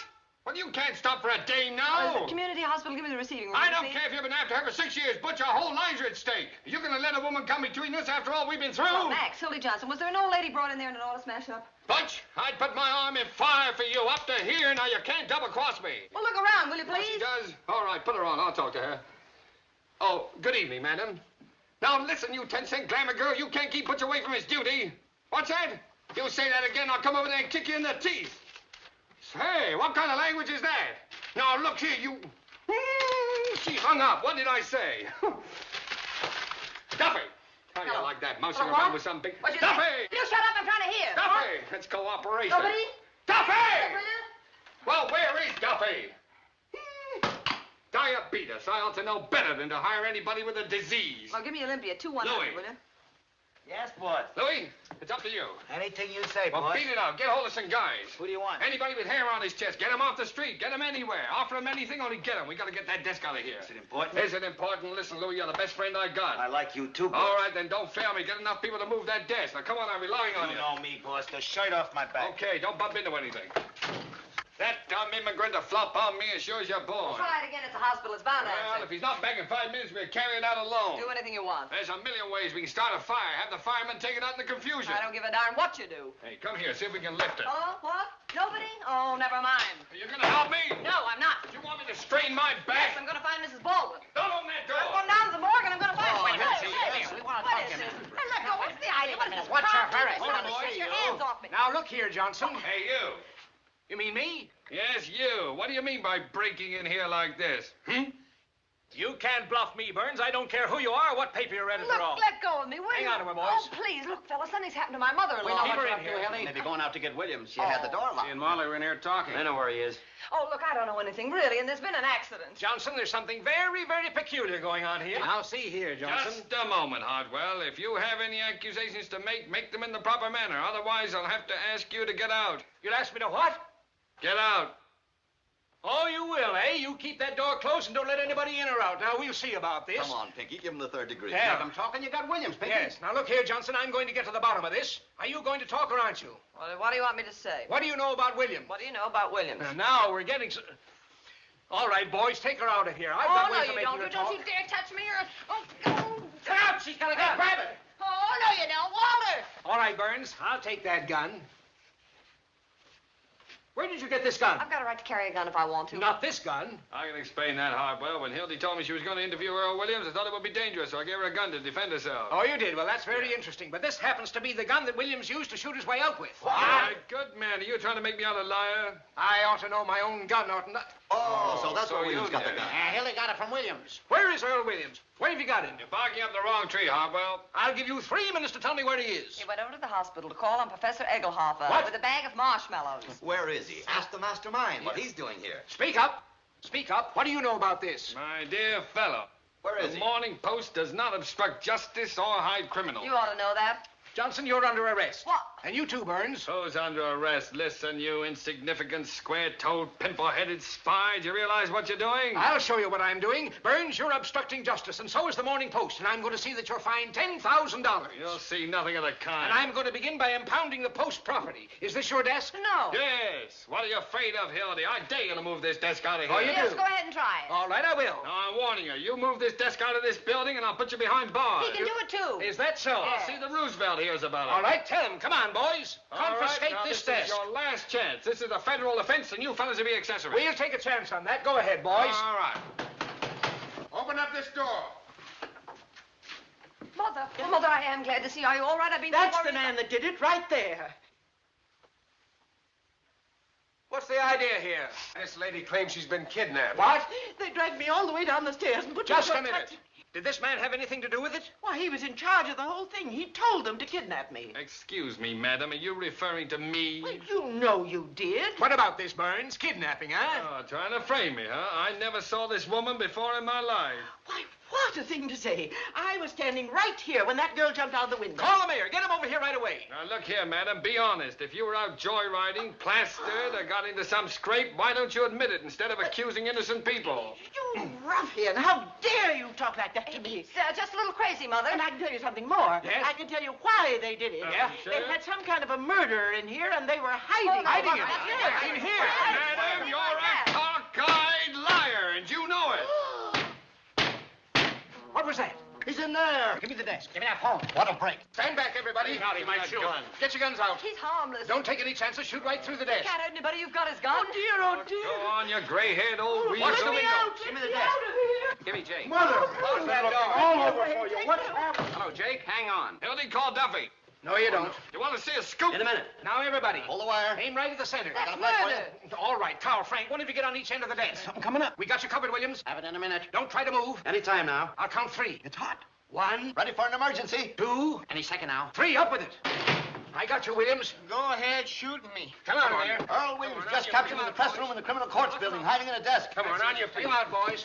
Well, you can't stop for a day now. Community hospital, give me the receiving room. I don't please. care if you've been after her for 6 years, Butch. Our whole lives are at stake. You're going to let a woman come between us after all we've been through? Oh, Max, Hildy Johnson. Was there an old lady brought in there in an auto smash-up? Butch, I'd put my arm in fire for you up to here. Now, you can't double-cross me. Well, look around, will you, Yes, please? she does. All right, put her on. I'll talk to her. Oh, good evening, madam. Now, listen, you 10-cent glamour girl. You can't keep Butch away from his duty. What's that? You say that again, I'll come over there and kick you in the teeth. Hey, what kind of language is that? Now, look here, you... She hung up. What did I say? Duffy! How you like that? Mousing Hello, around what? with some big... What'd you Duffy! say? You shut up, I'm trying to hear. Duffy! That's cooperation. Nobody? Duffy! Well, where is Duffy? Diabetes. I ought to know better than to hire anybody with a disease. Well, give me Olympia, 2-100, Louis. will you? Yes, boss. Louis, it's up to you. Anything you say, Well, boss. beat it out. Get hold of some guys. Who do you want? Anybody with hair on his chest. Get him off the street. Get him anywhere. Offer him anything, only get him. We got to get that desk out of here. Is it important? Is it important? Listen, Louis, you're the best friend I got. I like you too, boss. All right, then don't fail me. Get enough people to move that desk. Now, come on, I'm relying on you. You know me, boss. The shirt off my back. Okay, don't bump into anything. That dumb immigrant to flop on me as sure as you're born. Try it again. It's a hospital. It's bound to Well, answer. if he's not back in 5 minutes, we'll carry it out alone. Do anything you want. There's a million ways we can start a fire. Have the firemen take it out in the confusion. I don't give a darn what you do. Hey, come here. See if we can lift it. Oh, what? Nobody? Oh, never mind. You're going to help me? No, I'm not. You want me to strain my back? Yes, I'm going to find Mrs. Baldwin. Don't open that door. I'm going down to the morgue and I'm going to find her. Wait a minute, Hey, we want to what talk is to this? him. Hey, let go. What's the idea? What is this? What's your hurry? Hold on, take your hands off me. Now, look here, Johnson. Hey, you. You mean me? Yes, you. What do you mean by breaking in here like this? You can't bluff me, Burns. I don't care who you are or what paper you're editor Look, of. let go of me, will Hang you? on to her, boys. Oh, please, look, fella, something's happened to my mother-in-law. We know Keep what her you're in up to, here. Hildy. Maybe going out to get Williams. She had the door locked. She and Molly were in here talking. I know where he is. Oh, look, I don't know anything, really, and there's been an accident. Johnson, there's something very, very peculiar going on here. Now, see here, Johnson. Just a moment, Hartwell. If you have any accusations to make them in the proper manner. Otherwise, I'll have to ask you to get out. You'll ask me to what? Get out. Oh, you will, eh? You keep that door closed and don't let anybody in or out. Now, we'll see about this. Come on, Pinky. Give him the third degree. Yeah. I'm talking, you got Williams, Pinky. Yes. Now, look here, Johnson. I'm going to get to the bottom of this. Are you going to talk or aren't you? Well, what do you want me to say? What do you know about Williams? What do you know about Williams? Now we're getting... All right, boys, take her out of here. I've got ways of making her talk. Don't you dare touch me or... Oh, Come out! She's got a gun. Grab it! oh, no, you don't. Walter! All right, Burns, I'll take that gun. Where did you get this gun? I've got a right to carry a gun if I want to. Not this gun. I can explain that, Hartwell. When Hildy told me she was going to interview Earl Williams, I thought it would be dangerous, so I gave her a gun to defend herself. Oh, you did? Well, that's very interesting. But this happens to be the gun that Williams used to shoot his way out with. My good man, are you trying to make me out a liar? I ought to know my own gun, oughtn't I? Oh, so that's where Williams got the gun. Hildy got it from Williams. Where is Earl Williams? Where have you got him? You're barking up the wrong tree, Hartwell. I'll give you 3 minutes to tell me where he is. He went over to the hospital to call on Professor Egelhofer What? with a bag of marshmallows. Where is he? Ask the mastermind what he's doing here. Speak up. Speak up. What do you know about this? My dear fellow. Where is The he? Morning Post does not obstruct justice or hide criminals. You ought to know that. Johnson, you're under arrest. What? And you too, Burns. Who's under arrest? Listen, you insignificant, square-toed, pimple-headed spy. Do you realize what you're doing? I'll show you what I'm doing. Burns, you're obstructing justice, and so is the Morning Post, and I'm going to see that you're fined $10,000. You'll see nothing of the kind. And I'm going to begin by impounding the Post property. Is this your desk? No. Yes. What are you afraid of, Hildy? I dare you to move this desk out of here. Oh, you Yes, do? go ahead and try it. All right, I will. Now, I'm warning you. You move this desk out of this building, and I'll put you behind bars. He can do it, too. Is that so? I'll see the Roosevelt hears about it. All right, tell him. Come on, boys. All Confiscate right, now, this this desk. is your last chance. This is a federal offense, and you fellas will be accessories. We'll take a chance on that. Go ahead, boys. All right. Open up this door. Mother, I am glad to see you. Are you all right? I've been That's so the worried. man that did it right there. What's the idea here? This lady claims she's been kidnapped. What? They dragged me all the way down the stairs and put me Just into a minute. taxi. Did this man have anything to do with it? Why, he was in charge of the whole thing. He told them to kidnap me. Excuse me, madam. Are you referring to me? Well, you know you did. What about this, Burns? Kidnapping, huh? Oh, trying to frame me, huh? I never saw this woman before in my life. Why, what a thing to say. I was standing right here when that girl jumped out of the window. Call the mayor. Get him over here right away. Now, look here, madam. Be honest. If you were out joyriding, plastered, or got into some scrape, why don't you admit it instead of accusing innocent people? You ruffian. How dare you talk like that to me? It's just a little crazy, Mother. And I can tell you something more. Yes? I can tell you why they did it. Yeah? They had some kind of a murderer in here, and they were hiding. Hiding it? Yes. In here? Madam, you're a cockeyed liar, and you know it. What was that? He's in there. Give me the desk. Give me that phone. What a break. Stand back, everybody. Now he might shoot. Get your guns out. He's harmless. Don't take any chances. Shoot right through the desk. Can't hurt anybody. You've got his gun. Oh, dear, oh, dear. Go on, you gray-haired old weasel. Let me out. Give me Let the me desk. out of here. Give me Jake. Mother! Close that door. All over for you. What's happened? Hello, Jake. Hang on. Hildy, call Duffy. No, you don't. You want to see a scoop? In a minute. Now, everybody. Hold the wire. Aim right at the center. That's black murder. All right, Carl, Frank, one of you get on each end of the desk. Something coming up. We got you covered, Williams. Have it in a minute. Don't try to move. Any time now. I'll count 3. It's hot. 1, Ready for an emergency? 2, Any second now. 3. Up with it. I got you, Williams. Go ahead, shoot me. Come on there. Earl Williams just captured in the press room in the criminal courts building, hiding in a desk. Come on your feet. Come out, boys.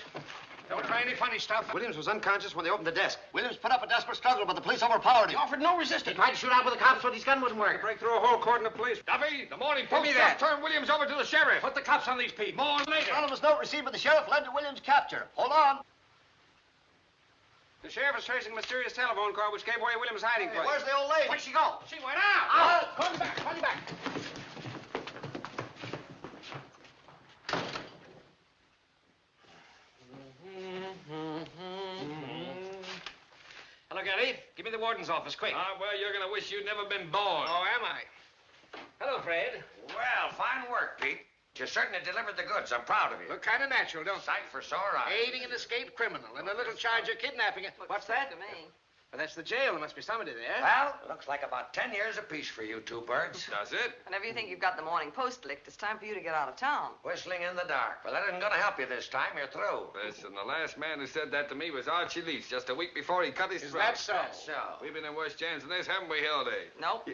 Don't try any funny stuff. Williams was unconscious when they opened the desk. Williams put up a desperate struggle, but the police overpowered He him. offered no resistance. He tried to shoot out with the cops, but his gun wouldn't work. Break through a whole cordon of police. Duffy, the Morning Give Post me just that. turned Williams over to the sheriff. Put the cops on these people. More later. Anonymous note received by the sheriff led to Williams' capture. Hold on. The sheriff is tracing a mysterious telephone call which gave away Williams' hiding place. Where's the old lady? Where'd she go? She went out. Call you back. Call you back. Hello, Gary. Give me the warden's office, quick. Well, you're going to wish you'd never been born. Oh, am I? Hello, Fred. Well, fine work, Pete. You certainly delivered the goods. I'm proud of you. Look kind of natural, don't Sight for sore eyes. Aiding an escaped criminal and a little charge of kidnapping. What's that? To me. Well, that's the jail. There must be somebody there. Well, looks like about 10 years apiece for you two birds. Does it? Whenever you think you've got the Morning Post licked, it's time for you to get out of town. Whistling in the dark. Well, that isn't going to help you this time. You're through. Listen, the last man who said that to me was Archie Leach just a week before he cut his throat. That so? That's so. We've been in worse jams than this, haven't we, Hildy? Nope.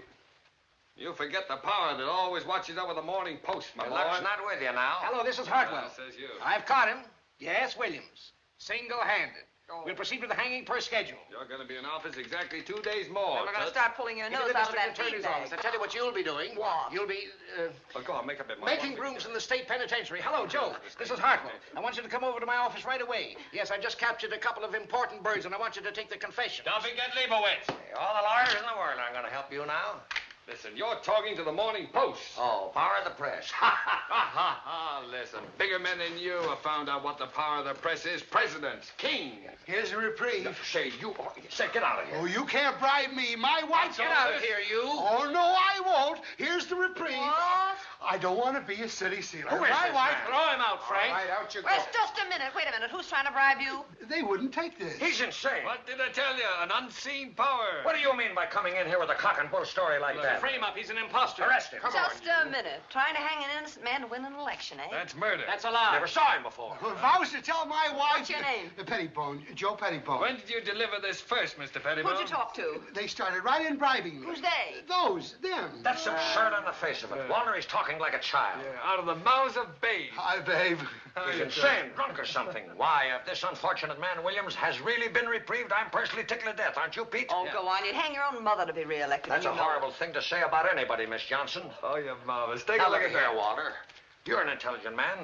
You forget the power that always watches over the Morning Post, my Your boy. luck's not with you now. Hello, this is Hartwell. Says you. I've caught him. Yes, Williams. Single-handed. We'll proceed with the hanging per schedule. You're going to be in office exactly 2 days more. And we're going to Tut. start pulling your Into nose the out of district that attorney's feed office. bag. I tell you what you'll be doing. What? You'll be Well, go on, make up your mind. making rooms in the state penitentiary. Hello, Joe. This is Hartwell. I want you to come over to my office right away. Yes, I just captured a couple of important birds, and I want you to take the confession. Don't forget Leibowitz. Hey, all the lawyers in the world aren't going to help you now. Listen, you're talking to the Morning Post. Oh, power of the press. Listen, bigger men than you have found out what the power of the press is. Presidents, king. Here's a reprieve. Say, get out of here. Oh, you can't bribe me. My wife's Get out of here, you. Oh, no, I won't. Here's the reprieve. What? I don't want to be a city sealer. Who is My this wife. man? Throw him out, Frank. All right, out you go. Wait, just a minute. Wait a minute. Who's trying to bribe you? They wouldn't take this. He's insane. What did I tell you? An unseen power. What do you mean by coming in here with a cock and bull story like that? Frame up. He's an imposter. Arrest him. Just a minute. Trying to hang an innocent man to win an election, eh? That's murder. That's a lie. Never saw him before. If I was to tell my wife... What's your name? Pettibone. Joe Pettibone. When did you deliver this first, Mr. Pettibone? Who'd you talk to? They started right in bribing me. Who's they? Those. Them. That's absurd on the face of it. Walter, he's talking like a child. Yeah, out of the mouths of babes. Hi, babe. He's insane, drunk or something. Why, if this unfortunate man, Williams, has really been reprieved, I'm personally tickled to death, aren't you, Pete? Oh, go on. You'd hang your own mother to be reelected. That's a you know. horrible thing to say about anybody, Miss Johnson. Oh, you're marvelous. Take Now, a look look at here, that. Walter. You're an intelligent man.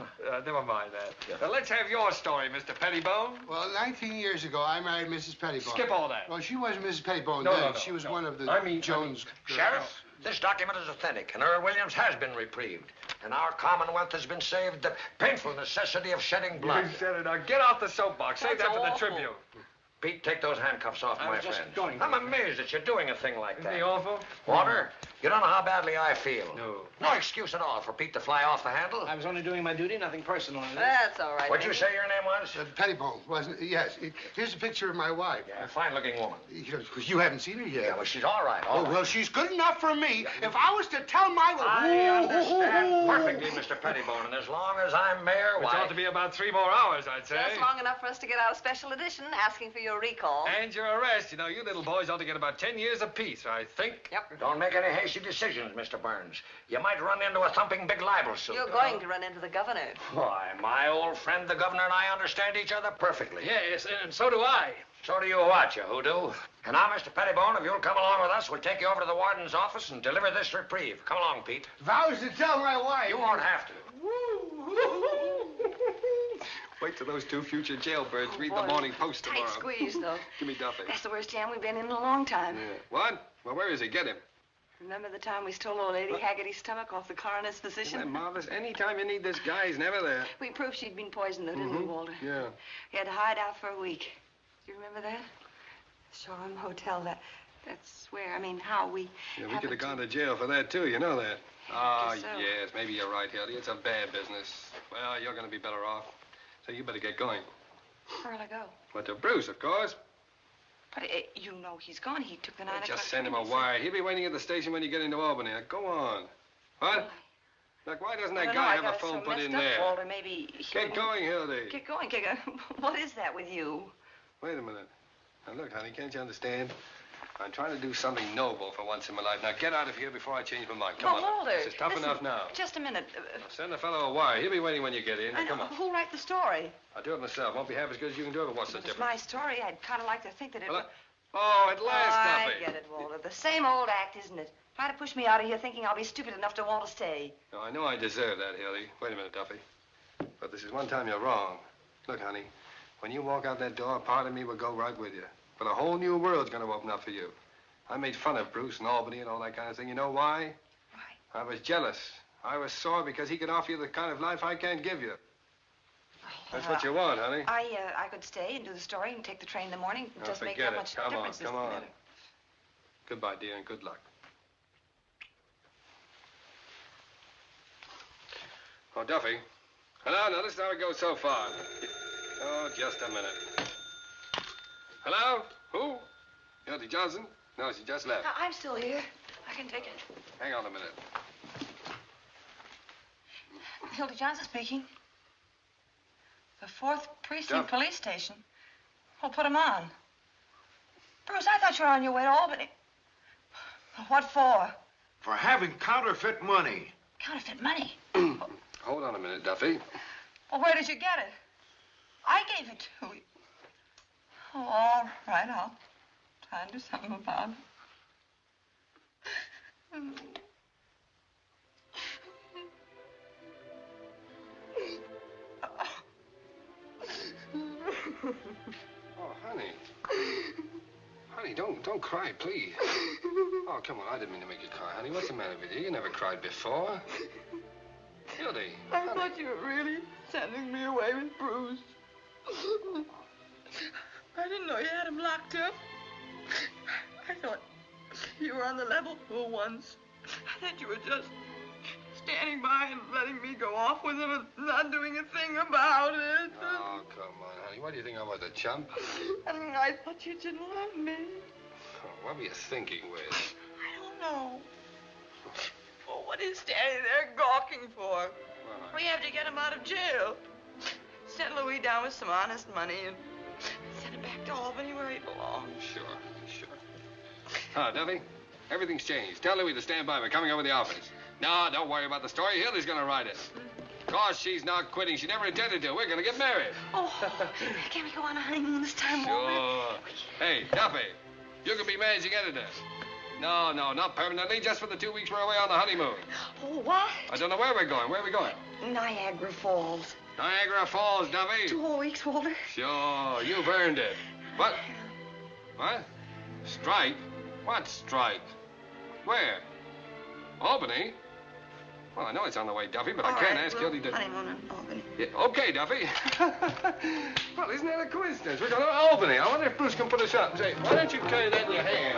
Never mind that. Now, let's have your story, Mr. Pettibone. Well, 19 years ago, I married Mrs. Pettibone. Skip all that. Well, she wasn't Mrs. Pettibone No, then. no, no, she was no. one of the I mean, Jones girls. Sheriff, this document is authentic, and Earl Williams has been reprieved. And our Commonwealth has been saved the painful necessity of shedding blood. You said it. Now, get off the soapbox. Save That's that for the awful. Tribune. Pete, take those handcuffs off, I my was just friend. going. I'm amazed that you're doing a thing like Isn't that. he awful? Walter, you don't know how badly I feel. No. No excuse at all for Pete to fly off the handle. I was only doing my duty, nothing personal in it. That's all right. What'd you baby. say your name was? Pettibone, wasn't it? Yes. Here's a picture of my wife. Yeah, a fine-looking woman. You haven't seen her yet. Yeah, well, she's all right, Oh, all right. well, she's good enough for me. If I was to tell my wife... I understand perfectly, Mr. Pettibone, and as long as I'm mayor, Which why... ought to be about 3 more hours, I'd say. Just long enough for us to get out a special edition asking for your recall. And your arrest. You know, you little boys ought to get about 10 years apiece, I think. Yep. Don't make any hasty decisions, Mr. Burns. You might run into a thumping big libel suit. You're going to run into the governor. Why, my old friend, the governor, and I understand each other perfectly. Yes, and so do I. So do you what, you hoodoo? And now, Mr. Pettibone, if you'll come along with us, we'll take you over to the warden's office and deliver this reprieve. Come along, Pete. If I was to tell my wife... You won't have to. Wait till those 2 future jailbirds read boy. the Morning Post tomorrow. Tight squeeze, though. Give me Duffy. That's the worst jam we've been in a long time. Yeah. What? Well, where is he? Get him. Remember the time we stole old Lady Haggerty's stomach off the coroner's Isn't that physician? marvelous? Anytime you need this guy, he's never there. We proved she'd been poisoned, though, didn't we, Walter? Yeah. We had to hide out for a week. Do you remember that? Shoreham Hotel, that's where, I mean, how we... Yeah, we could have gone to jail for that, too. You know that. Ah, guess so. yes. Maybe you're right, Hildy. It's a bad business. Well, you're going to be better off. So you better get going. Where'll I go? What, to Bruce, of course. But you know he's gone. He took the 9 o'clock Just send him a train. wire. He'll be waiting at the station when you get into Albany. Now, go on. What? Look, why doesn't I that don't know, guy I have got a it phone so put messed in up, there? Walter, maybe he Get going, Hildy. Get going. What is that with you? Wait a minute. Now, look, honey, can't you understand? I'm trying to do something noble for once in my life. Now, get out of here before I change my mind. Come But, on. Walter, This is tough listen, enough now. Just a minute. Send the fellow a wire. He'll be waiting when you get in. Now, And come on. who'll write the story? I'll do it myself. Won't be half as good as you can do it, but what's the It's difference? my story. I'd kind of like to think that it... Well, oh, at last, I Duffy. get it, Walter. The same old act, isn't it? Try to push me out of here thinking I'll be stupid enough to want to stay. No, I know I deserve that, Hildy. Wait a minute, Duffy. But this is one time you're wrong. Look, honey, when you walk out that door, part of me will go right with you. But a whole new world's going to open up for you. I made fun of Bruce and Albany and all that kind of thing. You know why? Why? I was jealous. I was sore because he could offer you the kind of life I can't give you. That's what you want, honey. I could stay and do the story and take the train in the morning. It No, doesn't make forget that it. much Come on, difference. come on. Goodbye, dear, and good luck. Oh, Duffy. Hello? Now, this is how it goes so far. Oh, just a minute. Hello? Who? Hildy Johnson? No, she just left. I'm still here. I can take it. Hang on a minute. Hildy Johnson speaking. The 4th Precinct Police Station. Well, put him on. Bruce, I thought you were on your way to Albany. What for? For having counterfeit money. Counterfeit money? Hold on a minute, Duffy. Well, where did you get it? I gave it to you. Oh, all right, I'll try and do something about it. Oh, honey. Honey, don't cry, please. Oh, come on, I didn't mean to make you cry, honey. What's the matter with you? You never cried before. Hildy, I thought you were really sending me away with Bruce. I didn't know you had him locked up. I thought you were on the level for once. I thought you were just standing by and letting me go off with him and not doing a thing about it. Oh, come on, honey. What do you think I was, a chump? I thought you didn't love me. Oh, what were you thinking with? I don't know. Well, what are you standing there gawking for? We have to get him out of jail. Send Louis down with some honest money and send him back to Albany where he belongs. Sure. Duffy, everything's changed. Tell Louis to stand by. We're coming over to the office. No, don't worry about the story. Hildy's going to write it. Of course, she's not quitting. She never intended to. We're going to get married. Oh, can we go on a honeymoon this time, Walter? Sure. Hey, Duffy, you can be managing editor. No, not permanently, just for the 2 weeks we're away on the honeymoon. Oh, what? I don't know where we're going. Where are we going? Niagara Falls. Niagara Falls, Duffy. 2 whole weeks, Walter. Sure, you've earned it. What? Strike? What strike? Where? Albany? Well, I know it's on the way, Duffy, but I can't ask Hildy to... Honeymoon in Albany. Yeah, okay, Duffy. Well, isn't that a coincidence? We're going to Albany. I wonder if Bruce can put us up and say, why don't you carry that in your hand?